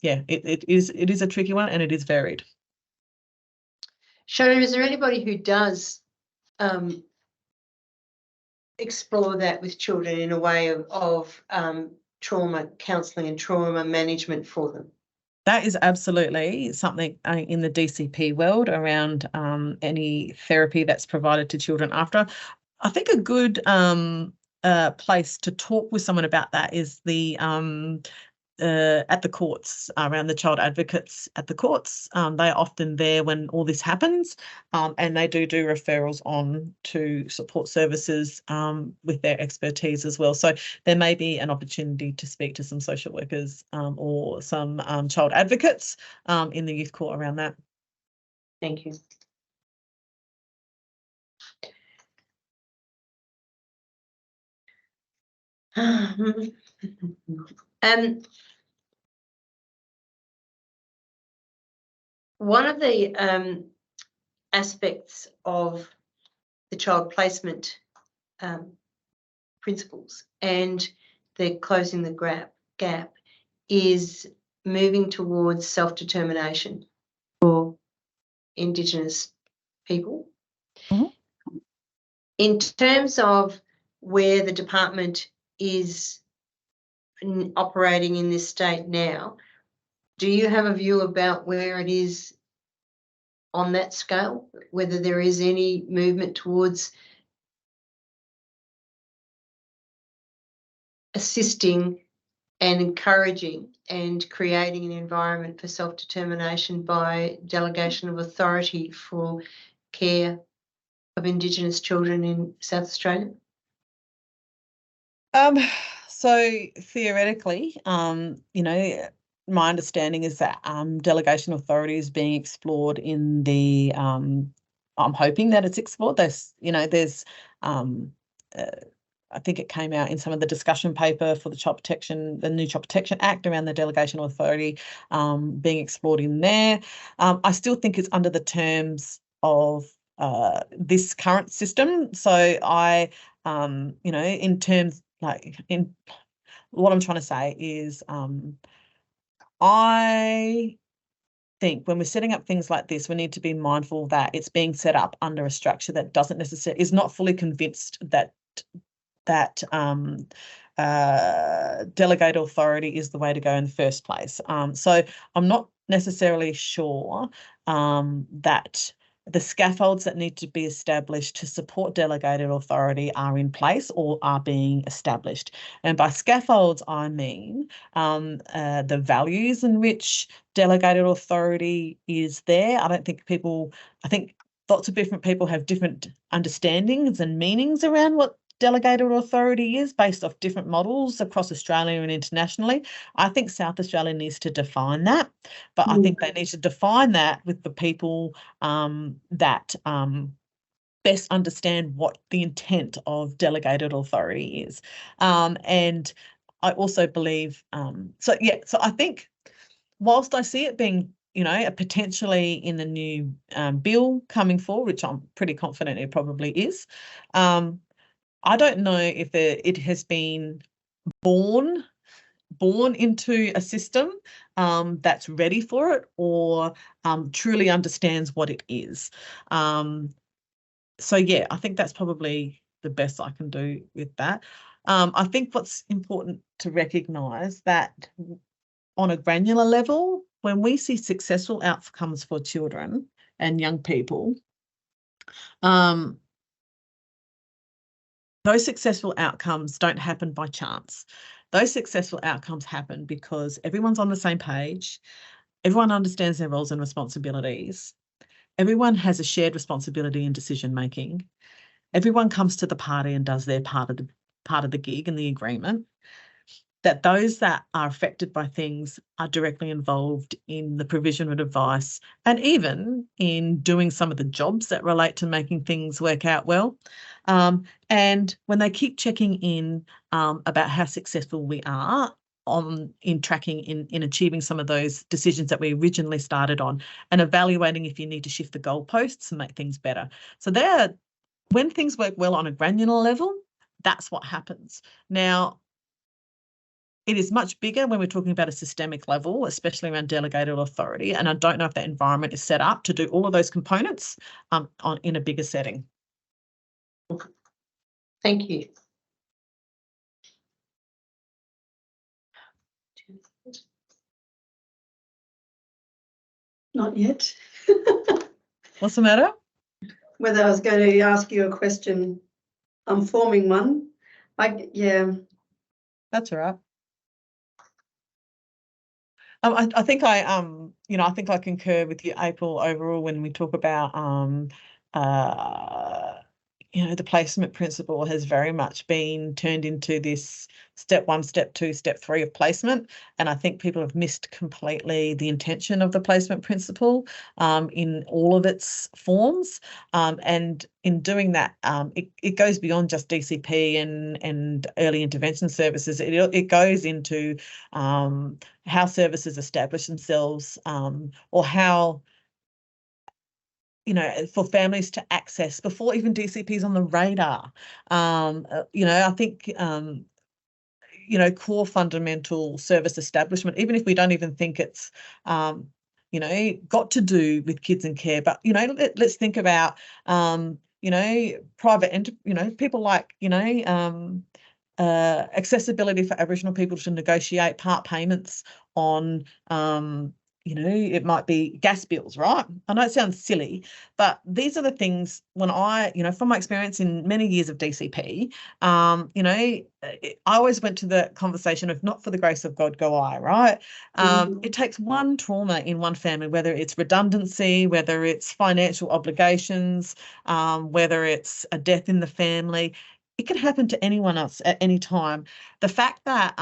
it is a tricky one and it is varied. Shona, is there anybody who does explore that with children in a way of trauma counselling and trauma management for them? That is absolutely something in the DCP world around any therapy that's provided to children after. I think a good place to talk with someone about that is the at the courts, around the child advocates at the courts. They're often there when all this happens, and they do referrals on to support services with their expertise as well. So there may be an opportunity to speak to some social workers or some child advocates in the youth court around that. Thank you. One of the aspects of the child placement principles and the closing the gap is moving towards self-determination for Indigenous people. Mm-hmm. In terms of where the department is operating in this state now, do you have a view about where it is on that scale, whether there is any movement towards assisting and encouraging and creating an environment for self-determination by delegation of authority for care of Indigenous children in South Australia? So theoretically, my understanding is that delegation authority is being explored in the, I'm hoping that it's explored. There's I think it came out in some of the discussion paper for the new Child Protection Act around the delegation of authority being explored in there. I still think it's under the terms of this current system. So I, in terms what I'm trying to say is I think when we're setting up things like this, we need to be mindful that it's being set up under a structure that doesn't necessarily is not fully convinced that delegated authority is the way to go in the first place. So I'm not necessarily sure that the scaffolds that need to be established to support delegated authority are in place or are being established. And by scaffolds, I mean the values in which delegated authority is there. I think lots of different people have different understandings and meanings around what delegated authority is based off different models across Australia and internationally. I think South Australia needs to define that, but I think they need to define that with the people that best understand what the intent of delegated authority is. And I also believe, so I think whilst I see it being potentially in the new bill coming forward, which I'm pretty confident it probably is, I don't know if it has been born into a system that's ready for it or truly understands what it is. So yeah, I think that's probably the best I can do with that. I think what's important to recognise that on a granular level, when we see successful outcomes for children and young people, those successful outcomes don't happen by chance. Those successful outcomes happen because everyone's on the same page, everyone understands their roles and responsibilities, everyone has a shared responsibility in decision making, everyone comes to the party and does their part of the gig and the agreement, that those that are affected by things are directly involved in the provision of advice and even in doing some of the jobs that relate to making things work out well. And when they keep checking in about how successful we are in tracking in achieving some of those decisions that we originally started on and evaluating if you need to shift the goalposts and make things better. So when things work well on a granular level, that's what happens. Now, it is much bigger when we're talking about a systemic level, especially around delegated authority. And I don't know if that environment is set up to do all of those components in a bigger setting. Thank you. Not yet. What's the matter? Whether I was going to ask you a question, I'm forming one. That's all right. I think I think I concur with you, April, overall when we talk about the placement principle has very much been turned into this step 1, step 2, step 3 of placement. And I think people have missed completely the intention of the placement principle in all of its forms. And in doing that, it goes beyond just DCP and early intervention services. It goes into how services establish themselves or how, for families to access before even DCP is on the radar. I think, core fundamental service establishment, even if we don't even think it's, got to do with kids in care, but, let's think about, private, people like, accessibility for Aboriginal people to negotiate part payments on, it might be gas bills, right? I know it sounds silly, but these are the things when from my experience in many years of DCP, I always went to the conversation of not for the grace of God go I, right? It takes one trauma in one family, whether it's redundancy, whether it's financial obligations, whether it's a death in the family. It could happen to anyone else at any time. The fact that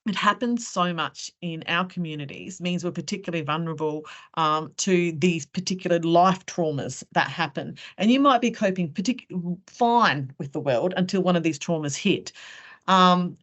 it happens so much in our communities, means we're particularly vulnerable to these particular life traumas that happen. And you might be coping fine with the world until one of these traumas hit. And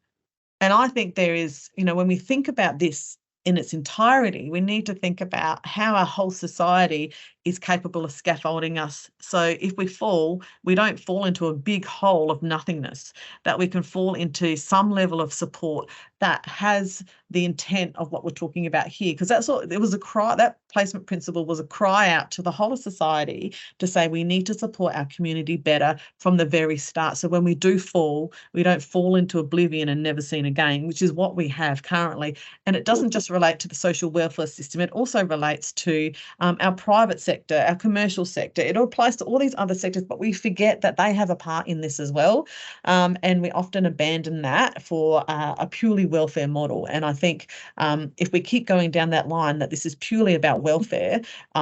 I think there is, when we think about this in its entirety, we need to think about how our whole society is capable of scaffolding us. So if we fall, we don't fall into a big hole of nothingness, that we can fall into some level of support that has the intent of what we're talking about here. Because that's what it was, that placement principle was a cry out to the whole of society to say we need to support our community better from the very start. So when we do fall, we don't fall into oblivion and never seen again, which is what we have currently. And it doesn't just relate to the social welfare system, it also relates to our private sector, our commercial sector. It applies to all these other sectors, but we forget that they have a part in this as well. And we often abandon that for a purely welfare model. And I think if we keep going down that line, that this is purely about welfare,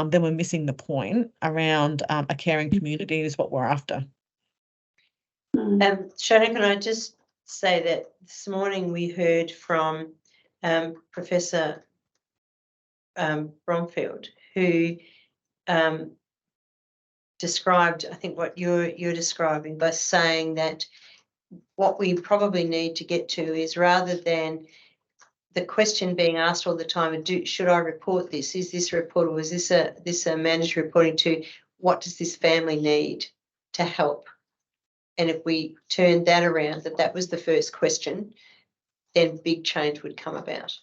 then we're missing the point around a caring community is what we're after. Shona, can I just say that this morning we heard from Professor Bromfield, who described, I think, what you're describing by saying that what we probably need to get to is, rather than the question being asked all the time, should I report this? Is this reportable? Is this a mandatory reporting to? What does this family need to help? And if we turned that around, that was the first question, then big change would come about.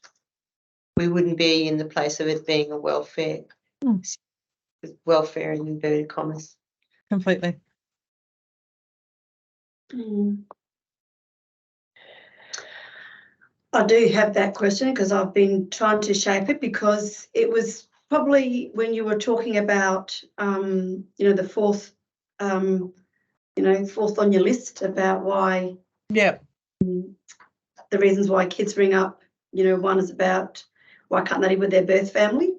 We wouldn't be in the place of it being a welfare, welfare in inverted commas. Completely. I do have that question because I've been trying to shape it, because it was probably when you were talking about, the fourth, fourth on your list about why. Yeah. The reasons why kids ring up, one is about why can't they live with their birth family?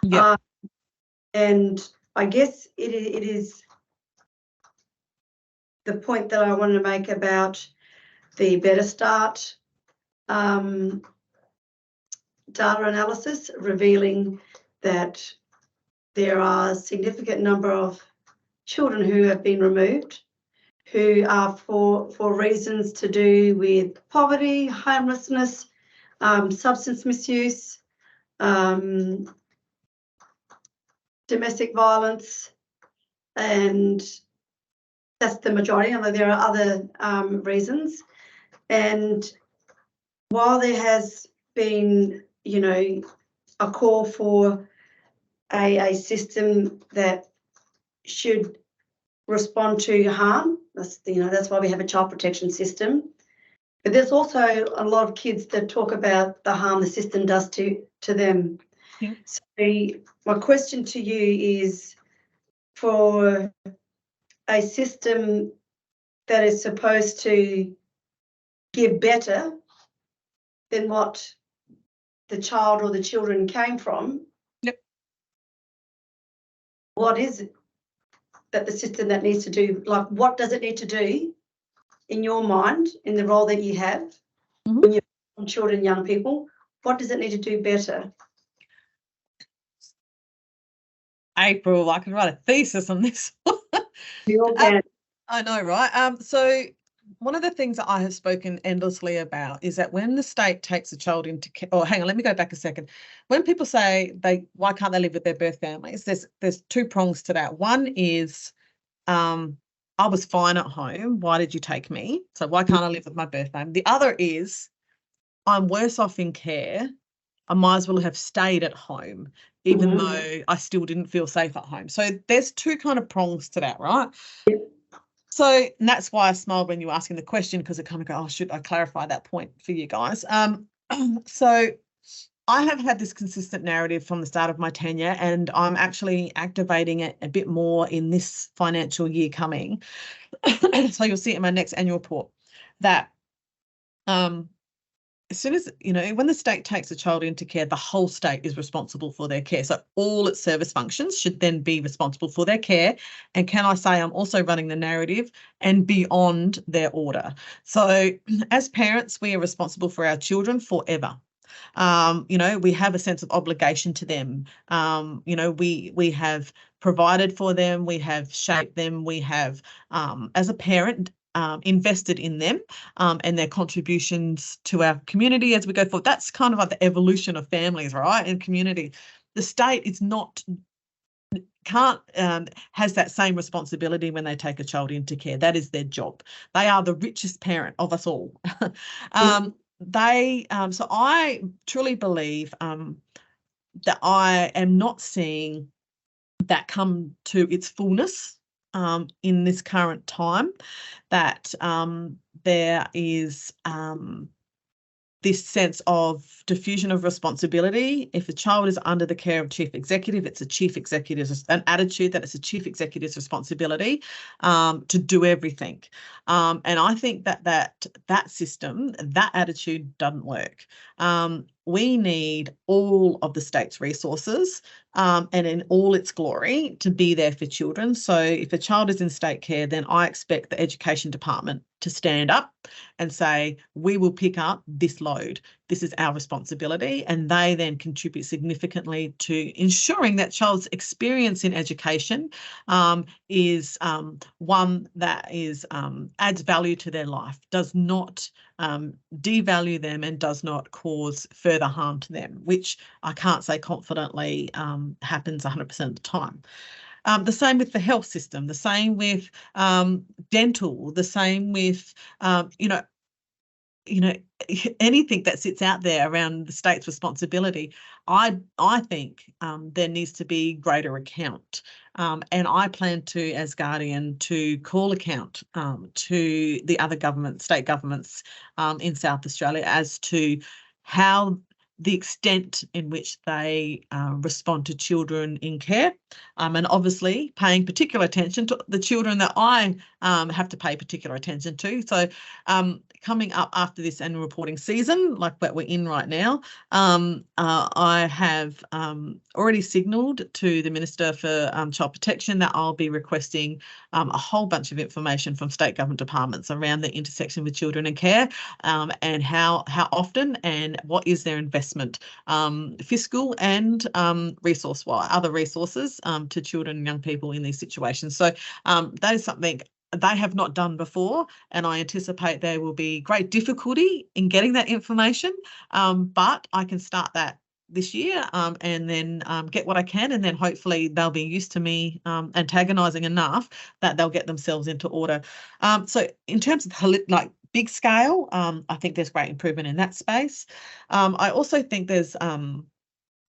Yeah. And I guess it is the point that I wanted to make about the Better Start data analysis, revealing that there are a significant number of children who have been removed, who are for reasons to do with poverty, homelessness, substance misuse, domestic violence, and that's the majority, although there are other reasons. And while there has been, a call for a system that should respond to harm, that's why we have a child protection system. But there's also a lot of kids that talk about the harm the system does to them. Yeah. So my question to you is, for a system that is supposed to give better than what the child or the children came from, yep, what is it that the system that needs to do? Like, what does it need to do in your mind, in the role that you have when you're on children, young people? What does it need to do better? April, I can write a thesis on this. You all can. I know, right? So one of the things that I have spoken endlessly about is that when the state takes a child into care, oh, hang on, let me go back a second. When people say why can't they live with their birth families? There's two prongs to that. One is, I was fine at home. Why did you take me? So why can't I live with my birth family? The other is, I'm worse off in care. I might as well have stayed at home, even though I still didn't feel safe at home. So there's two kind of prongs to that, right? Yep. So, and that's why I smiled when you were asking the question, because it kind of go, oh, should I clarify that point for you guys? So I have had this consistent narrative from the start of my tenure, and I'm actually activating it a bit more in this financial year coming. So you'll see it in my next annual report that as soon as, when the state takes a child into care, the whole state is responsible for their care. So all its service functions should then be responsible for their care. And can I say I'm also running the narrative and beyond their order. So as parents, we are responsible for our children forever. We have a sense of obligation to them. We have provided for them, we have shaped them, we have, as a parent, invested in them and their contributions to our community as we go forward. That's kind of like the evolution of families, right, and community. The state is has that same responsibility when they take a child into care. That is their job. They are the richest parent of us all. So I truly believe that I am not seeing that come to its fullness in this current time, that there is this sense of diffusion of responsibility. If a child is under the care of chief executive, it's a chief executive's an attitude that it's a chief executive's responsibility to do everything. And I think that system, that attitude doesn't work. We need all of the state's resources and in all its glory to be there for children. So if a child is in state care, then I expect the education department to stand up and say, we will pick up this load. This is our responsibility. And they then contribute significantly to ensuring that child's experience in education is one that is adds value to their life, does not devalue them and does not cause further harm to them, which I can't say confidently happens 100% of the time. The same with the health system, the same with dental, the same with, anything that sits out there around the state's responsibility. I think there needs to be greater account. And I plan to, as Guardian, to call account to the other state governments in South Australia as to how the extent in which they respond to children in care, and obviously paying particular attention to the children that I have to pay particular attention to. So coming up after this annual reporting season, like what we're in right now, I have already signalled to the Minister for Child Protection that I'll be requesting a whole bunch of information from state government departments around the intersection with children and care, and how often and what is their investment, fiscal and resource-wise, other resources to children and young people in these situations. So that is something they have not done before, and I anticipate there will be great difficulty in getting that information, but I can start that this year and then get what I can, and then hopefully they'll be used to me antagonising enough that they'll get themselves into order. So in terms of big scale, I think there's great improvement in that space. I also think there's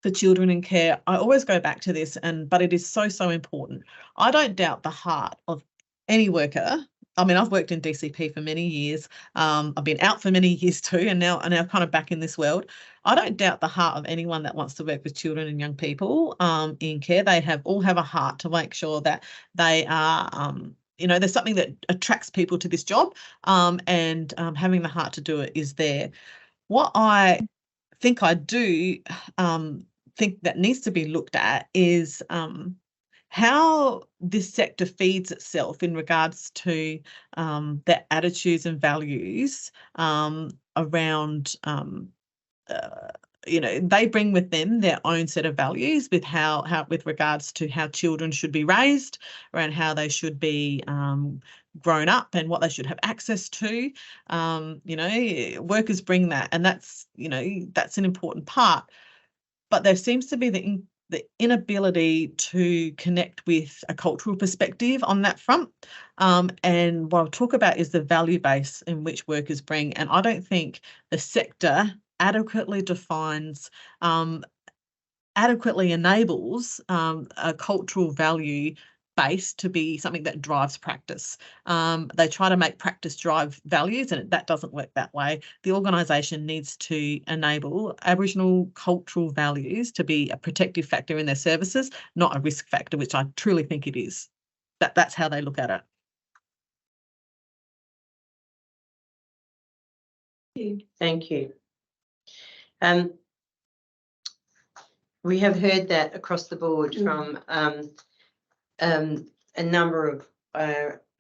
for children in care, I always go back to this, but it is so important. I don't doubt the heart of any worker. I mean, I've worked in DCP for many years. I've been out for many years too, and now kind of back in this world. I don't doubt the heart of anyone that wants to work with children and young people in care. They all have a heart to make sure that they are, there's something that attracts people to this job, and having the heart to do it is there. What I think I do think that needs to be looked at is how this sector feeds itself in regards to their attitudes and values around, they bring with them their own set of values with with regards to how children should be raised, around how they should be grown up and what they should have access to. Workers bring that, and that's an important part. But there seems to be the inability to connect with a cultural perspective on that front. And what I'll talk about is the value base in which workers bring. And I don't think the sector adequately defines, adequately enables a cultural value base to be something that drives practice. They try to make practice drive values, and that doesn't work that way. The organisation needs to enable Aboriginal cultural values to be a protective factor in their services, not a risk factor, which I truly think it is. That's how they look at it. Thank you. We have heard that across the board from a number of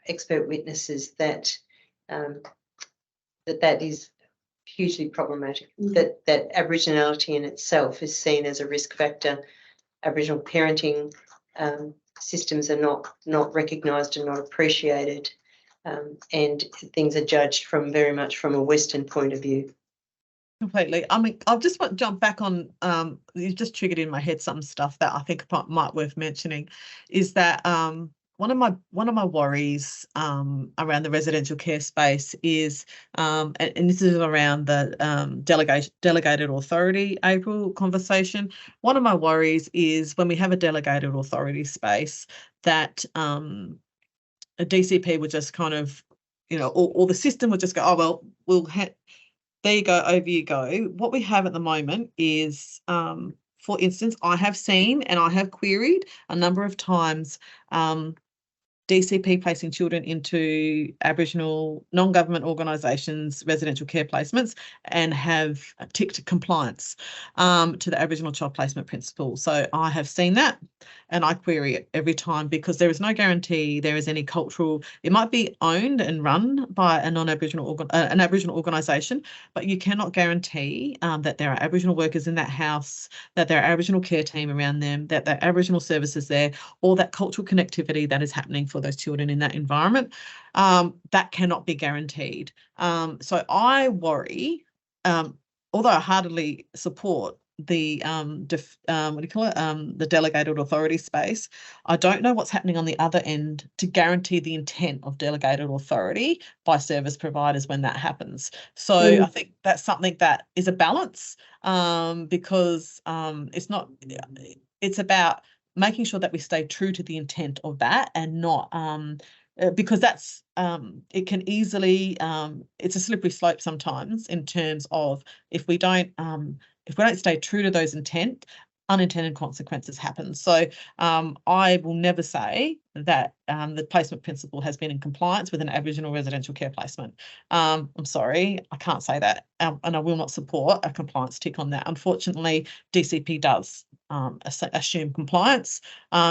expert witnesses that that is hugely problematic. That Aboriginality in itself is seen as a risk factor. Aboriginal parenting systems are not recognised and not appreciated, and things are judged from very much from a Western point of view. Completely. I mean, I'll just want to jump back on, you've just triggered in my head some stuff that I think might worth mentioning, is that one of my worries around the residential care space is, and this is around the delegated authority April conversation. One of my worries is when we have a delegated authority space that a DCP would just kind of, or the system would just go, oh, well, there you go, over you go. What we have at the moment is, for instance, I have seen and I have queried a number of times DCP placing children into Aboriginal non-government organisations, residential care placements, and have ticked compliance to the Aboriginal child placement principle. So I have seen that and I query it every time because there is no guarantee there is any cultural, it might be owned and run by a non-Aboriginal, an Aboriginal organisation, but you cannot guarantee that there are Aboriginal workers in that house, that there are Aboriginal care team around them, that there are Aboriginal services there, or that cultural connectivity that is happening for those children in that environment. That cannot be guaranteed. So I worry, although I heartily support the the delegated authority space, I don't know what's happening on the other end to guarantee the intent of delegated authority by service providers when that happens. So I think that's something that is a balance, because it's about making sure that we stay true to the intent of that and not because that's it can easily it's a slippery slope sometimes in terms of if we don't stay true to those intent, unintended consequences happen. So I will never say that the placement principle has been in compliance with an Aboriginal residential care placement. I'm sorry, I can't say that, and I will not support a compliance tick on that. Unfortunately, DCP does assume compliance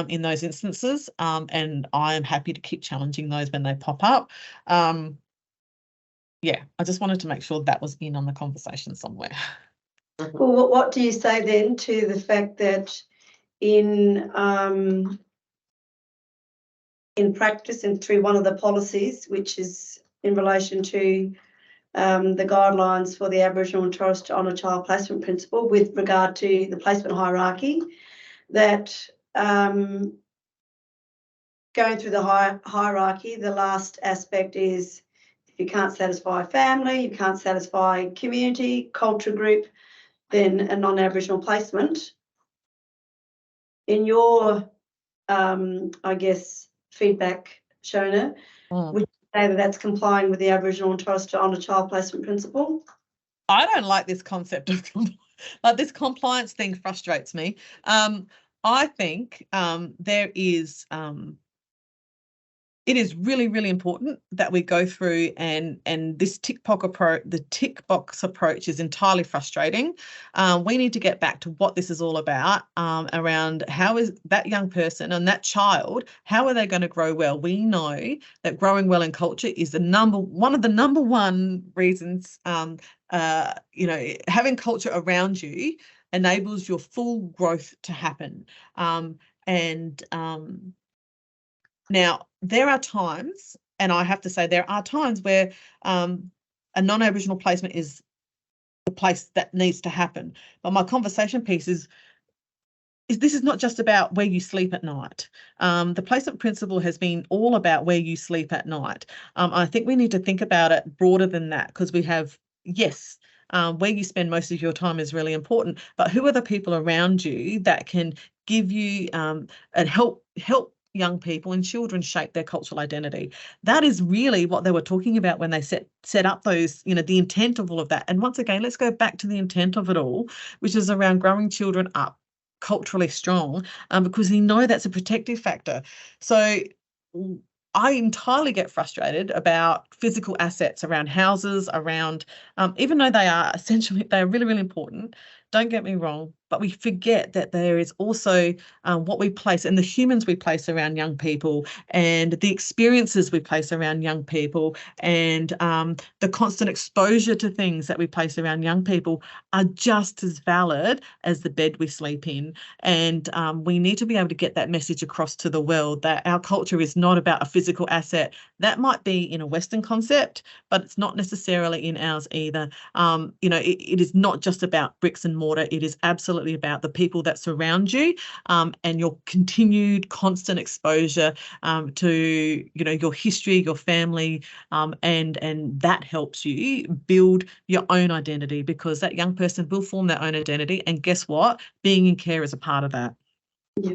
in those instances, and I am happy to keep challenging those when they pop up. Yeah, I just wanted to make sure that was in on the conversation somewhere. Well, what do you say then to the fact that in practice and through one of the policies, which is in relation to the guidelines for the Aboriginal and Torres Strait Islander child placement principle with regard to the placement hierarchy, that going through the hierarchy, the last aspect is if you can't satisfy family, you can't satisfy community, culture group, then a non-Aboriginal placement. In your, I guess, feedback, Shona, would you say that that's complying with the Aboriginal and Torres Strait Islander child placement principle? I don't like this concept of like this compliance thing frustrates me. I think there is it is really, really important that we go through and this tick box approach is entirely frustrating. We need to get back to what this is all about, around how is that young person and that child, how are they going to grow well? We know that growing well in culture is one of the number one reasons, having culture around you enables your full growth to happen. Now, there are times, and I have to say there are times where a non-Aboriginal placement is the place that needs to happen. But my conversation piece is this is not just about where you sleep at night. The placement principle has been all about where you sleep at night. I think we need to think about it broader than that because we have, yes, where you spend most of your time is really important, but who are the people around you that can give you and help young people and children shape their cultural identity? That is really what they were talking about when they set up those, the intent of all of that. And once again, let's go back to the intent of it all, which is around growing children up culturally strong, because we know that's a protective factor. So I entirely get frustrated about physical assets around houses, around, even though they are essentially, they're really, really important, don't get me wrong, but we forget that there is also what we place and the humans we place around young people and the experiences we place around young people and the constant exposure to things that we place around young people are just as valid as the bed we sleep in. And we need to be able to get that message across to the world that our culture is not about a physical asset. That might be in a Western concept, but it's not necessarily in ours either. It is not just about bricks and mortar. It is absolutely about the people that surround you and your continued constant exposure to, your history, your family, and that helps you build your own identity, because that young person will form their own identity. And guess what? Being in care is a part of that. Yeah.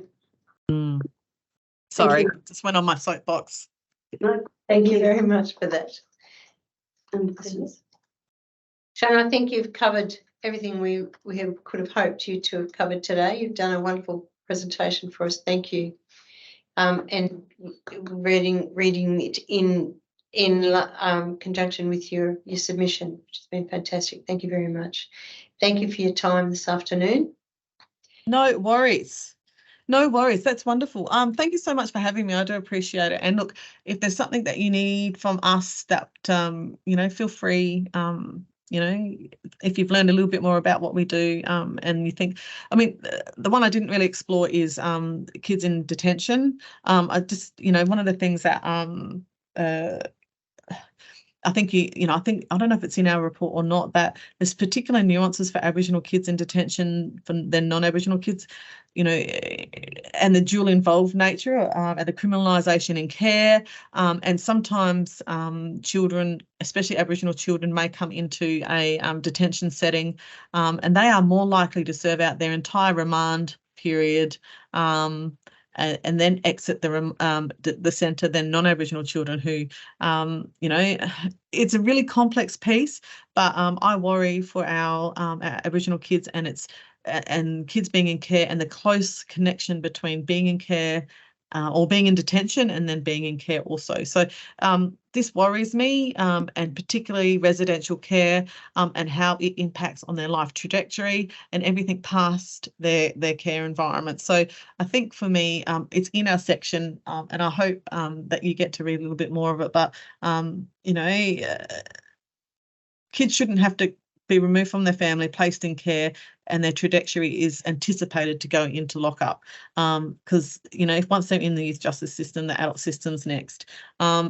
Sorry, just went on my soapbox. No, Thank you very much for that. any questions? Shona, I think you've covered everything we could have hoped you to have covered today. You've done a wonderful presentation for us. Thank you. And reading it in conjunction with your submission, which has been fantastic. Thank you very much. Thank you for your time this afternoon. No worries. No worries. That's wonderful. Thank you so much for having me. I do appreciate it. And look, if there's something that you need from us that, feel free, if you've learned a little bit more about what we do and you think, the one I didn't really explore is kids in detention. I just, one of the things that I think I don't know if it's in our report or not, that there's particular nuances for Aboriginal kids in detention than non-Aboriginal kids, and the dual involved nature and the criminalisation in care. And sometimes children, especially Aboriginal children, may come into a detention setting and they are more likely to serve out their entire remand period and then exit the centre than non-Aboriginal children who, it's a really complex piece, but I worry for our Aboriginal kids and kids being in care and the close connection between being in care or being in detention and then being in care also. So this worries me, and particularly residential care and how it impacts on their life trajectory and everything past their care environment. So I think for me, it's in our section, and I hope that you get to read a little bit more of it. But, kids shouldn't have to be removed from their family, placed in care, and their trajectory is anticipated to go into lockup. Because, if once they're in the youth justice system, the adult system's next. I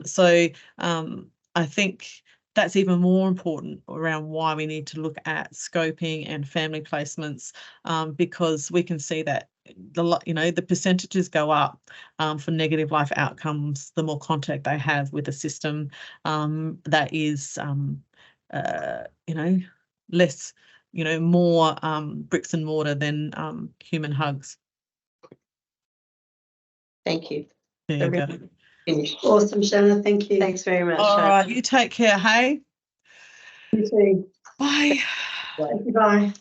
think that's even more important around why we need to look at scoping and family placements, because we can see that the percentages go up for negative life outcomes the more contact they have with a system that is less, more bricks and mortar than human hugs. Thank you. There you go. Finished. Awesome, Shona. Thank you. Thanks very much. All right, you take care, hey? You too. Bye. Bye. Bye.